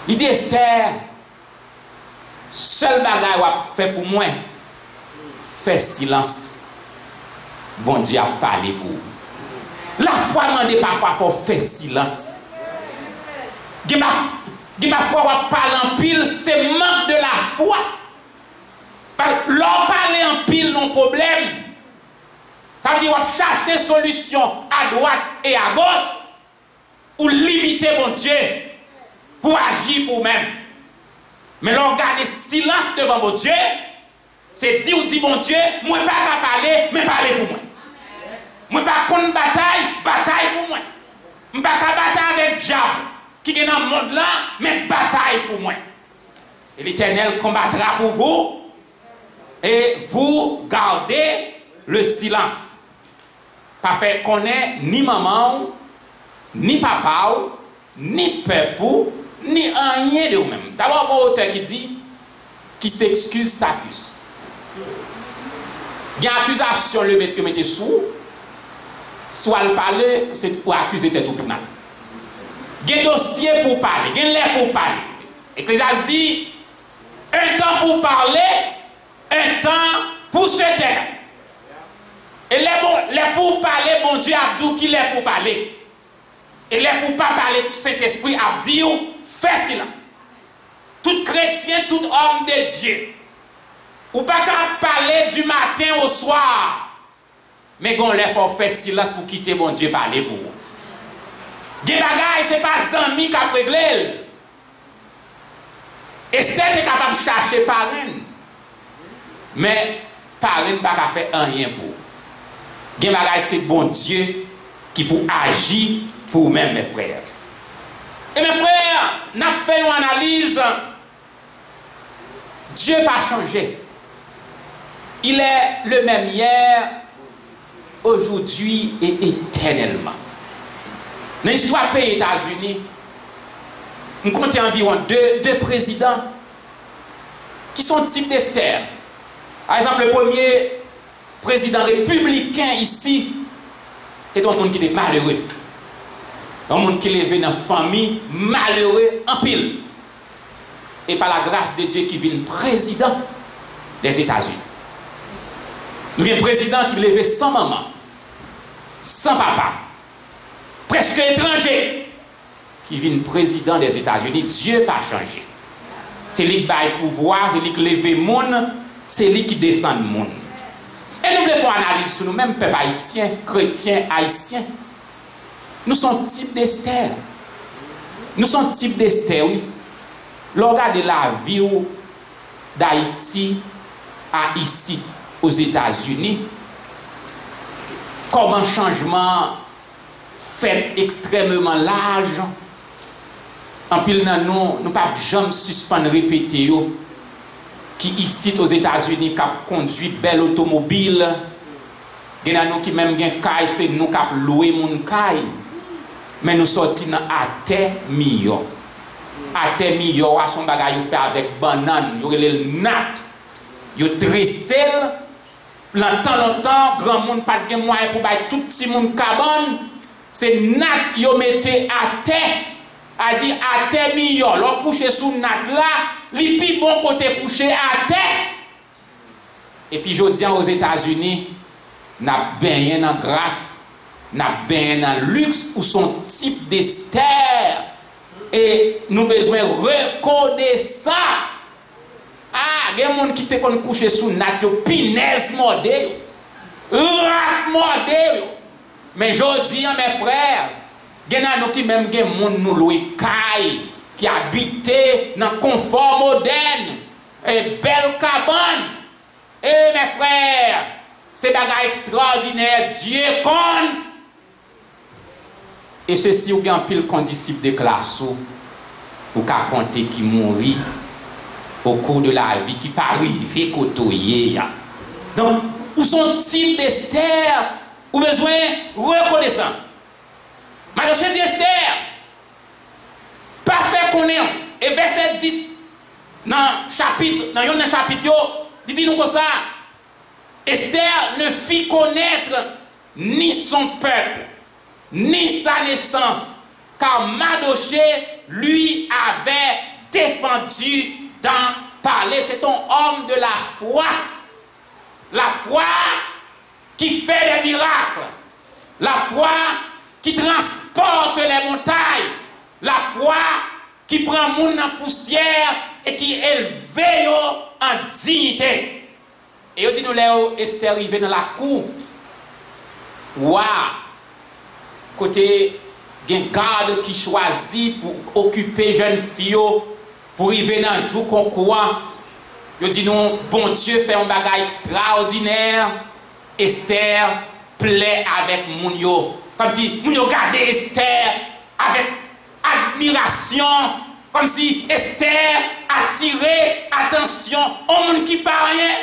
il dit Esther, seul bagage qu'on a fait pour moi, fait silence. Bon Dieu a parlé pour vous. La foi demande parfois faut faire silence. Parfois on parle en pile, c'est manque de la foi. L'on parle en pile non problème. Ça veut dire qu'on chercher solution à droite et à gauche ou limiter mon Dieu pour agir pour vous-même. Mais l'on garde silence devant mon Dieu, c'est dire ou dire mon Dieu, moi pas qu'à parler, mais parler pour moi. Moi pas contre bataille pour moi. Moi pas qu'à bataille avec diable qui est dans le monde là, mais bataille pour moi. Et l'Éternel combattra pour vous et vous gardez le silence. Pas fait connaître ni maman, ni papa, ni peuple, ni rien de vous-même. D'abord, un auteur qui dit qui s'excuse, s'accuse. Il y a une accusation, le maître que mettez sous, soit le parler, c'est pour accuser tête ou pénal. Il y a un dossier pour parler, il y a un l'air pour parler. Ecclésiaste dit un temps pour parler, un temps pour se taire. Et les pour parler, bon Dieu a dit qu'il est pour parler. Et les pour pas parler, Saint-Esprit a dit, fais silence. Tout chrétien, tout homme de Dieu. Ou pas qu'à parler du matin au soir. Mais qu'on les faut faire silence pour quitter mon Dieu parler pour vous. Des bagailles, ce n'est pas Zami qui a réglé. Esther est capable de chercher parrain. Mais parrain n'a pas fait rien pour vous. Des bagailles, c'est bon Dieu qui peut agir pour vous-même, mes frères. Et mes frères, nous avons fait une analyse. Dieu n'a pas changé. Il est le même hier, aujourd'hui et éternellement. Dans l'histoire des États-Unis, on compte environ deux présidents qui sont type d'Esther. Par exemple, le premier président républicain ici est un monde qui était malheureux. Un monde qui est élevé dans une famille malheureux en pile. Et par la grâce de Dieu qui vient président des États-Unis. Nous avons un président qui est élevé sans maman, sans papa, presque étranger, qui vient président des États-Unis. Dieu n'a pas changé. C'est lui qui baille pouvoir, c'est lui qui lève le monde, c'est lui qui descend le monde. Et nous voulons faire une analyse sur nous-mêmes, peuple haïtien, chrétiens, haïtiens. Nous sommes type d'Esther. Nous sommes type d'Esther, oui. Regardez la vie d'Haïti à ici, aux États-Unis. Comme un changement fait extrêmement large. En pile, nous ne pouvons pas jamais suspendre répéter qui ici aux États-Unis qui conduit belle automobile. Il y a nous qui même gen caille, c'est nous qui loué mon caille. Mais nous sortis dans até million. Até million à son bagage fait avec banane, yo le nat. Yo tressé longtemps grand monde pas de moyen pour bailler tout petit monde cabane. C'est nat yo mettez até. A dit até million, l'on couche sous nat là, li pi bon côté couché até. Et puis je dis aux États-Unis, n'a baigné dans grâce, n'a baigné dans luxe ou son type d'Esther. Et nous besoin reconnaître ça. Ah, il y a des gens qui te couché sous nat, pinaise modèle, rat modèle. Mais je dis à mes frères, il y a qui même des gens nous louent caille, qui habitent dans le confort moderne, et belle cabane. Et mes frères, c'est bagage extraordinaire, Dieu compte. Et ceci, vous avez un pile condisciple de classe, vous avez compté qui mourit au cours de la vie, qui pas arrivé côtoyer. Donc, où sont type d'Esther, ou besoin reconnaissant. Madame dit Esther, parfait qu'on est. Et verset 10, dans le chapitre, il dit nous comme ça. Esther ne fit connaître ni son peuple, ni sa naissance, car Mardochée lui avait défendu d'en parler. C'est un homme de la foi. La foi qui fait des miracles. La foi qui transporte les montagnes. La foi qui prend monde en poussière et qui élève en dignité. Et on dit nous là Esther arrivé dans la cour. Waouh! Côté gen garde qui choisit pour occuper jeune fille pour arriver dans jour concours. Yo dit non, bon Dieu fait un bagage extraordinaire. Esther plaît avec moun yo. Comme si moun yo garde Esther avec admiration. Comme si Esther attirait attention au monde qui pas rien.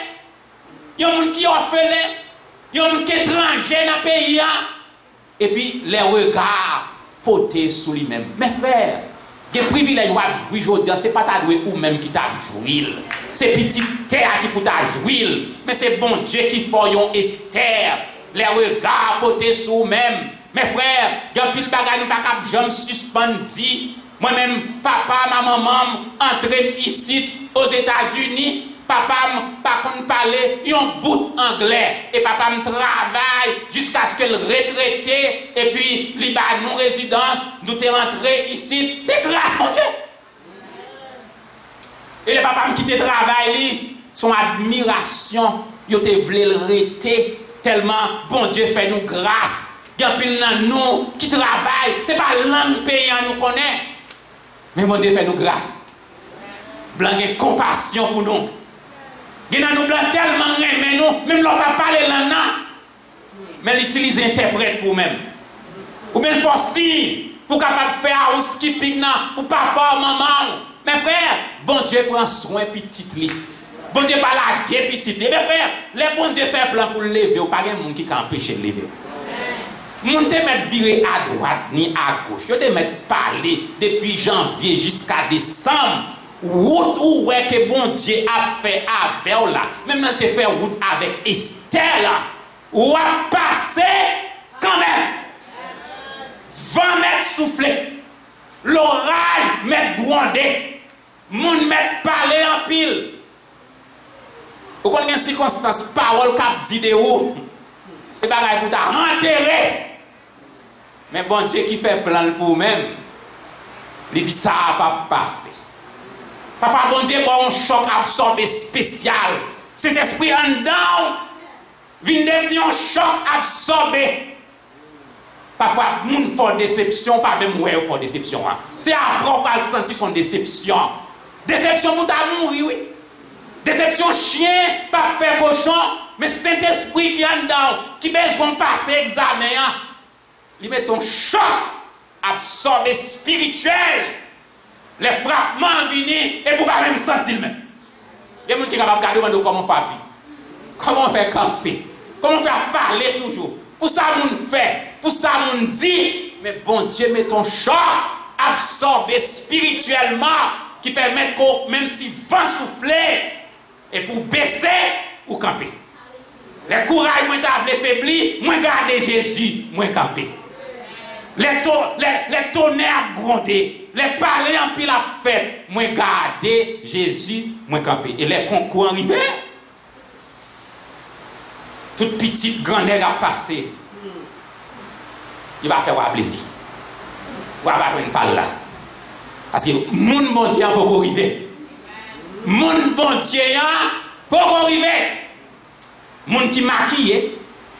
Yon moun qui orphelin, yon moun qui étranger dans le pays. Et puis les regards portés sur lui-même. Mes frères, les privilèges de jouer aujourd'hui, ce n'est pas ta doué ou même qui t'a joué. C'est petit terre qui pour t'a joué. Mais c'est bon Dieu qui fait yon Esther. Les regards portés sur vous-même. Mes frères, il y a pile bagay nous pas cap jamais suspendre. Moi-même, papa, ma maman entraîne ici aux États-Unis. Papa par contre parler un bout anglais et papa me travaille jusqu'à ce qu'elle retraité et puis il ba nous résidence nous t'es rentré ici, c'est grâce mon Dieu. Et le papa me quitte travail son admiration yo te vle le rete tellement bon Dieu fait nous grâce. Gapil nan nous qui travaille, c'est pas langue paysan nous connaît. Mais bon Dieu fait nous grâce. Blanc compassion pour nous. Il y a nous blancs tellement mais nous, même l'on pas parler là, mais l'utilise interprète pour même. Ou bien forci pour capable faire housekeeping pour papa, maman. Mes frères, bon Dieu prend soin petit li. Bon Dieu pas la guerre petite. Mais frère, les bon Dieu fait plan pour le lever, ou pas de monde qui peut empêcher de lever. Moun te mettre virer à droite ni à gauche. Yo te mettre parler depuis janvier jusqu'à décembre. Route où ouais que bon Dieu a fait avec là. Même quand te fait route avec Esther là. Ou a passé quand même. 20 mètres soufflé. L'orage met grondé. Moun met parler en pile. Ou kon gen circonstance parole cap dit de ou. C'est bagay pour ta enterrer. Mais bon Dieu qui fait plan pour même, il dit ça va pas passer. Parfois bon Dieu bon un choc absorbé spécial. Cet esprit en dedans vient devenir un choc absorbé. Parfois moun fort déception, pas même ouais fort déception. C'est après on va sentir son déception. Déception pour ta mourir oui. Déception chien, pas faire cochon, mais Saint-Esprit qui est en dedans, qui besoin passer examen. Il met un choc absorbé spirituel. Les frappements viennent et vous ne pouvez même sentir même. Il y a des gens qui sont capables de regarder comment faire vivre. Comment faire camper. Comment faire parler toujours. Pour ça, on fait. Pour ça, on dit. Mais bon Dieu met un choc absorbé spirituellement qui permet que même si vent souffler et pour baisser ou camper. Les courages, moi, t'as faibli, moi, garder Jésus, moi, camper. Les tonnerres grondés, les palais en pile la fête, moi garder Jésus, moi camper. Et les concours arrivés, toute petite grandeur a passé. Il va faire plaisir. Il va avoir une parole là. Parce que mon bon Dieu a pas arrivé. Mon bon Dieu a pas arrivé. Mon qui maquille,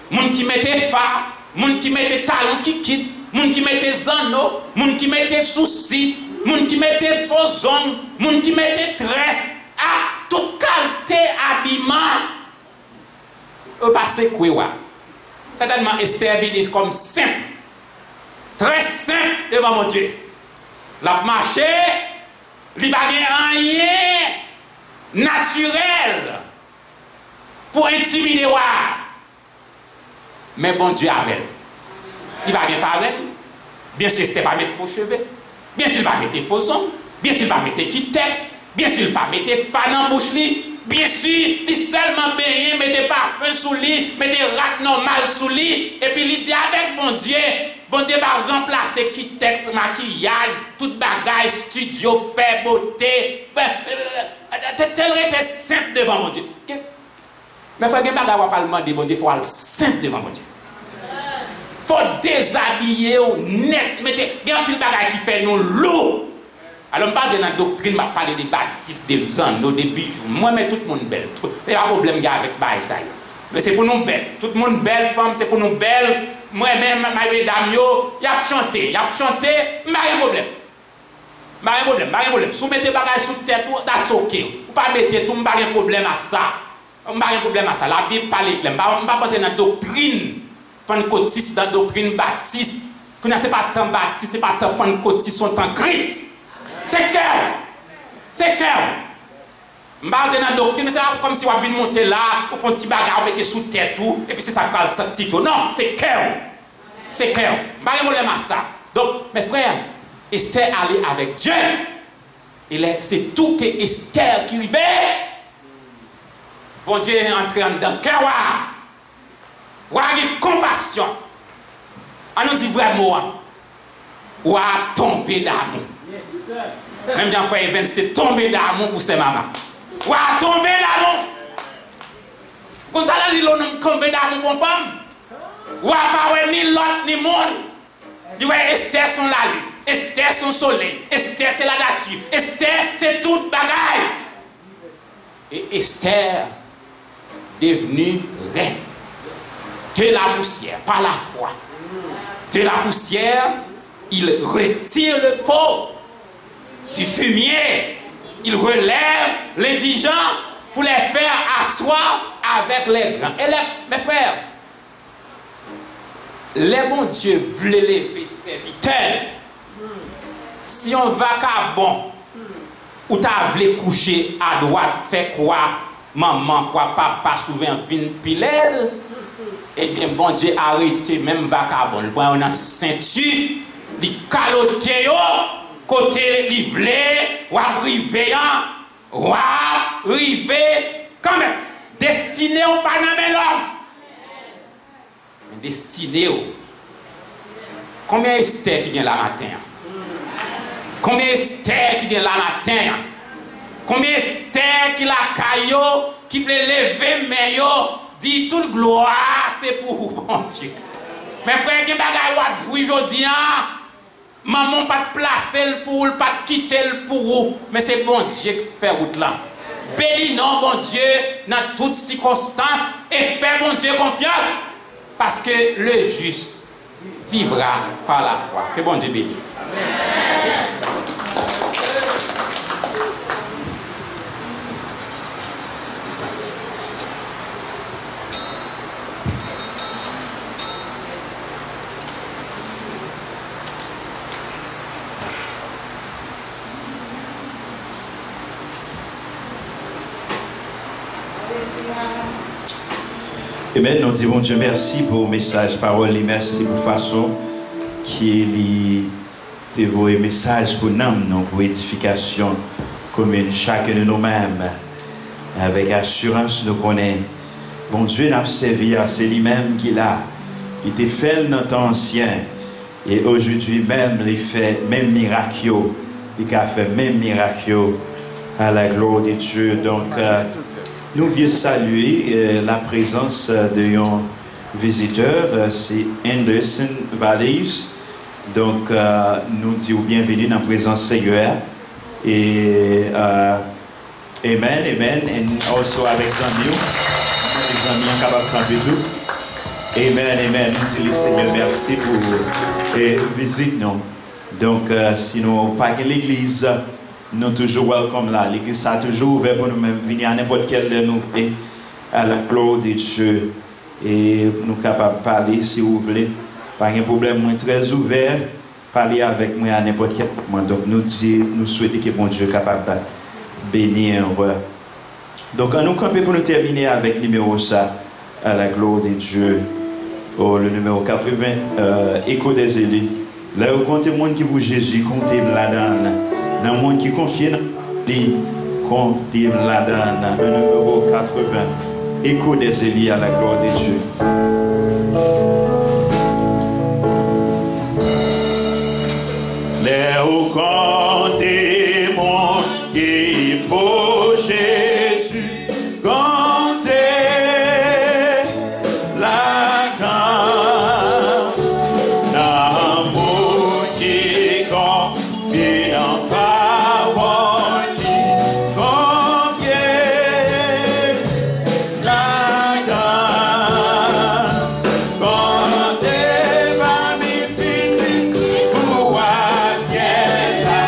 mon qui mettait phare, mon qui mettait talon qui quitte. Moun qui mettait zano, moun qui mettait souci, moun qui mettait faux ongles, moun qui mettait tresse, à toute qualité habillement. Au passé quoi? Certainement Esther vit comme simple, très simple devant mon Dieu. La marché, il n'y a rien naturel pour intimider. Mais bon Dieu avec. Il va bien parler. Bien sûr, c'était pas mettre faux cheveux. Bien sûr, il va mettre faux ongles. Bien sûr, il va mettre qui texte. Bien sûr, il va mettre fan en bouche. Bien sûr, il seulement baigné, mettez parfum sous lui, mettez rat normal sous lui. Et puis il dit avec bon Dieu va remplacer qui texte, maquillage, toute bagaille, studio, fait beauté. Tel était simple devant mon Dieu. Mais il faut que je ne pas demander, bon Dieu, il faut être simple devant mon Dieu. Faut déshabiller net, mettez, il y a un peu de bagaille qui fait nous lourds. Alors, je parle de la doctrine, je parle des baptistes, des anneaux, des bijoux. Moi, mais tout le monde belle. Il y a un problème avec ça. Mais c'est pour nous belle. Tout le monde belle femme, c'est pour nous belle. Moi-même, mesdames, il y a chanté, mais pas de problème. Pas de problème. Si vous mettez des bagages sous tête, that's ok. Vous ne pas mettre tout, pas de problème à ça. Pas de problème à ça. La Bible parle clair. Je ne pas entrer dans la doctrine. Pentecôtiste dans la doctrine baptiste. Ce n'est pas tant baptiste, ce n'est pas tant pentecôtiste, sont en Christ. C'est cœur. C'est cœur. Je ne parle pas dans la doctrine, c'est comme si on vient monter là, ou un petit bagarre, mettre sous tête tout, et puis c'est ça qui parle sanctifié. Non, c'est cœur. C'est cœur. Je ne parle pas de ça. Donc, mes frères, Esther allait avec Dieu. C'est tout que Esther qui vivait. Bon Dieu est entré dans le cœur. Ou a compassion. On nous dit vraiment, ou a tombé d'amour. Même Jean-François Evans, c'est tombé d'amour pour ses mamans. Ou a tombé d'amour. Quand ça dit l'on tombé d'amour pour une femme. Ou a pas ni l'autre ni monde. Il dit Esther sont la lune, Esther son soleil, Esther c'est la nature, Esther c'est toute bagaille. Et Esther devenue reine. De la poussière, par la foi. De la poussière, il retire le pot du fumier. Il relève les indigents pour les faire asseoir avec les grands. Et mes frères, les bons dieux voulaient lever serviteurs. Si on va qu'à bon, ou t'as voulu coucher à droite, fait quoi? maman, quoi, papa, souvent vin pilel, eh bien, bon Dieu arrêté, même vacabon, le point on a ceinture, li calote yo, côté livré, ou arrivé, ou arrivé, quand même, destiné au panamé l'homme. Destiné au. Combien Esther qui vient la matin? Combien Esther qui vient la matin? Combien Esther qui la caillot, qui veut lever mais dit toute gloire c'est pour vous, bon Dieu. Mes frères, qui bagay ou jouer aujourd'hui, maman pas de placer pour vous, pas de quitter pour vous, mais c'est bon Dieu qui fait route là. Bénis non bon Dieu dans toutes circonstances et fais bon Dieu confiance parce que le juste vivra par la foi. Que bon Dieu bénisse. Amen. Nous disons Dieu merci pour le message, parole, et merci pour la façon qui est vos messages pour nous, pour édification commune, chacun de nous-mêmes. Avec assurance, nous connaissons. Bon Dieu n'a servi à c'est lui-même qui l'a. Il était fait dans le temps ancien. Et aujourd'hui même, il fait même miracle. Il a fait même miracle à la gloire de Dieu. Donc, nous voulons saluer la présence d'un visiteur, c'est Anderson Valleys. Donc, nous disons bienvenue dans la présence Seigneur. Et Amen, Amen. Et aussi avec Zambio, les amis sont capables de chanter tout. Amen, Amen. Nous disons Seigneur merci pour la visite. Donc, sinon, pas que l'église. Nous toujours welcome là. L'église a toujours ouvert pour nous-mêmes venir à n'importe quelle de nous et à la gloire de Dieu. Et nous sommes capables de parler si vous voulez. Pas de problème, nous sommes très ouverts. Parler avec moi à n'importe quel moment. Donc nous souhaitons que bon Dieu soit capable de bénir. Donc nous campons pour nous terminer avec le numéro ça, à la gloire de Dieu. Oh, le numéro 80, Écho des élus. Là où comptez le monde qui vous Jésus, comptez là-dedans. Dans le monde qui confie dans lui, comptez là-dedans. Le numéro 80, Écho des élus à la gloire de Dieu. Les hauts comptez mon et pour Jésus, comptez là-dedans. L'amour qui confie en parole, confiez là-dedans. Comptez ma petite pour voir ciel là.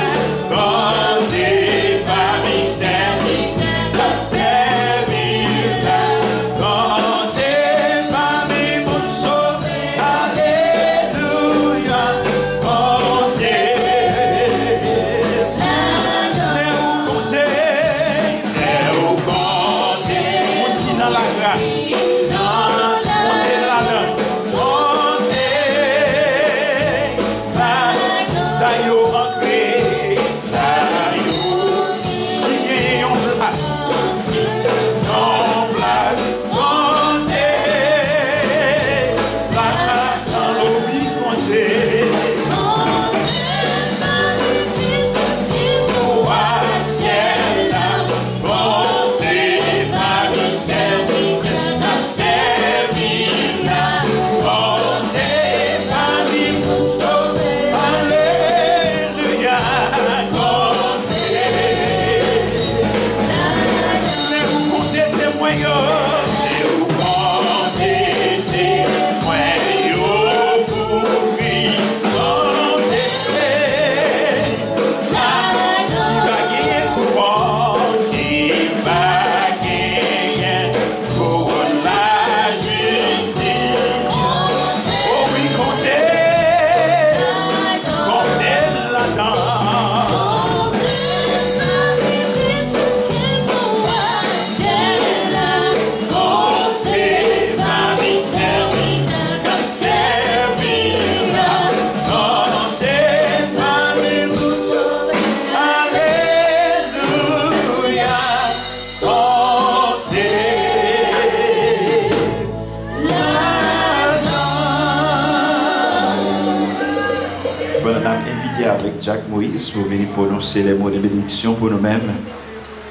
Pendant qu'on a invité avec Jacques Moïse pour venir prononcer les mots de bénédiction pour nous-mêmes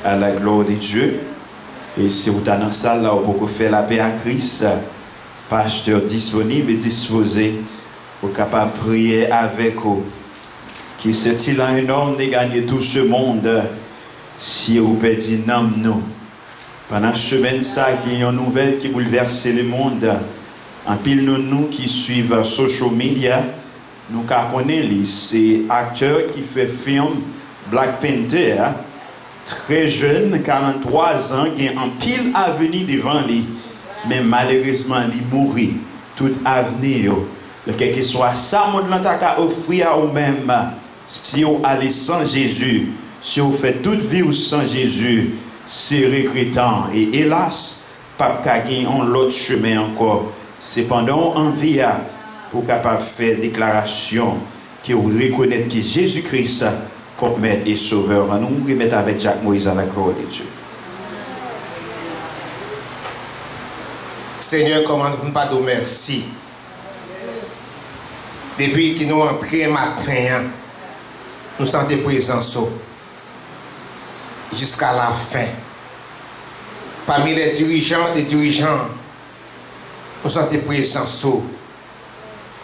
à la gloire de Dieu. Et si vous êtes dans la salle, là, vous pouvez faire la paix à Christ, pasteur disponible et disposé, pour capable prier avec vous. Qui c'est-il un homme de gagner tout ce monde si vous perdez nous? Pendant ce semaine, ça, il y a une nouvelle qui bouleverse le monde. En pile, nous qui suivent social media, nous connaissons ces acteurs qui fait film Black Panther, très jeune, 43 ans, qui a un pile avenir devant lui, mais malheureusement, il mourit. Tout avenir, quel que soit ça, monde l'entend offrir à vous-même. Si vous allez sans Jésus, si vous faites toute vie sans Jésus, c'est regrettant. Et hélas, pas gagner l'autre chemin encore. Cependant, on vient pour capable faire déclaration que vous reconnaissez que Jésus-Christ comme maître et sauveur. Nous remettons avec Jacques Moïse à la gloire de Dieu. Seigneur, commande-nous pas de merci. Depuis que nous entrons matin, nous sentons présence jusqu'à la fin. Parmi les dirigeantes et dirigeants, nous sentons présence.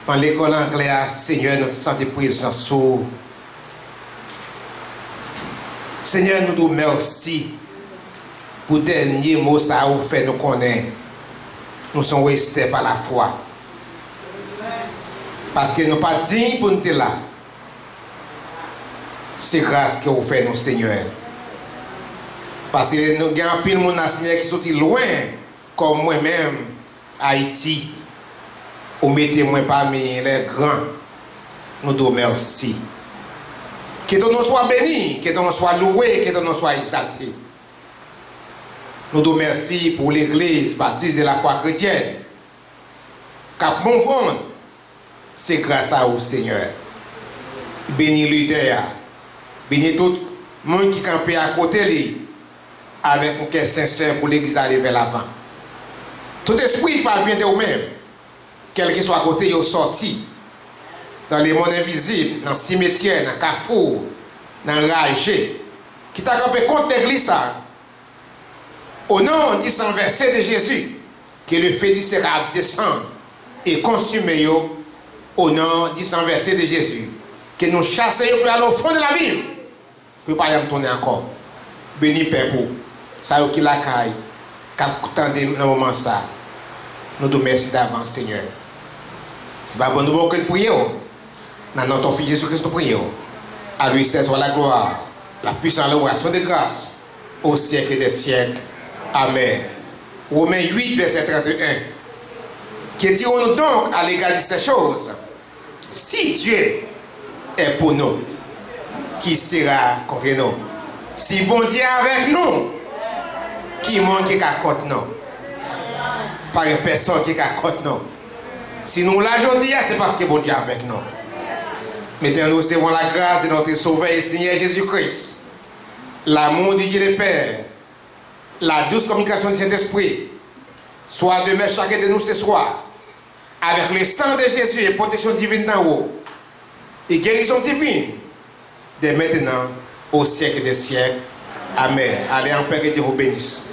Dans l'école anglaise, Seigneur, nous sentons présence. Seigneur, nous nous merci pour dernier mot ça vous fait nous connaître. Nous sommes restés par la foi. Parce que nous ne sommes pas dignes pour nous être là. C'est grâce que vous faites nous, Seigneur. Parce que nous avons pile de monde Seigneur qui sont loin, comme moi-même, Haïti. Vous mettez moi parmi les grands. Nous nous merci. Que ton nom soit béni, que ton nom soit loué, que ton nom soit exalté. Nous nous merci pour l'église baptiste de la foi chrétienne. Cap Monfond, c'est grâce à vous, Seigneur. Bénis Luther. Bénis tout le monde qui campe à côté de lui. Avec un cœur sincère pour l'église aller vers l'avant. Tout esprit parvient de vous-même. Quel qu'il soit à côté, il est sorti. Dans les mondes invisibles, dans le cimetière, dans le carrefour, dans le ragé. Qui t'a campé contre l'église. Au nom du sang versé de Jésus, que le feu du sera descend et consumer au nom du sang versé de Jésus, que nous chassons pour aller au fond de la ville, pour ne pas y tourner encore. Béni Père pour ça qui la caille, cap dans le moment ça. Nous te remercions d'avance, Seigneur. C'est pas bon nous que nous prions. Dans notre Fils Jésus-Christ nous prions. À lui seul soit la gloire, la puissance, l'oration de grâce au siècle des siècles. Amen. Romains 8, verset 31. Que dirons-nous donc à l'égard de ces choses? Si Dieu est pour nous, qui sera contre nous? Si bon Dieu est avec nous, qui manque qui contre nous? Pas une personne qui contre nous. Si nous l'avons dit, c'est parce que bon Dieu est avec nous. Mettez-nous recevons la grâce de notre Sauveur et Seigneur Jésus-Christ, l'amour du Dieu le Père, la douce communication du Saint-Esprit, soit demeure chacun de nous ce soir, avec le sang de Jésus et protection divine d'en haut, et guérison divine, dès maintenant, au siècle des siècles. Amen. Allez en paix, que Dieu vous bénisse.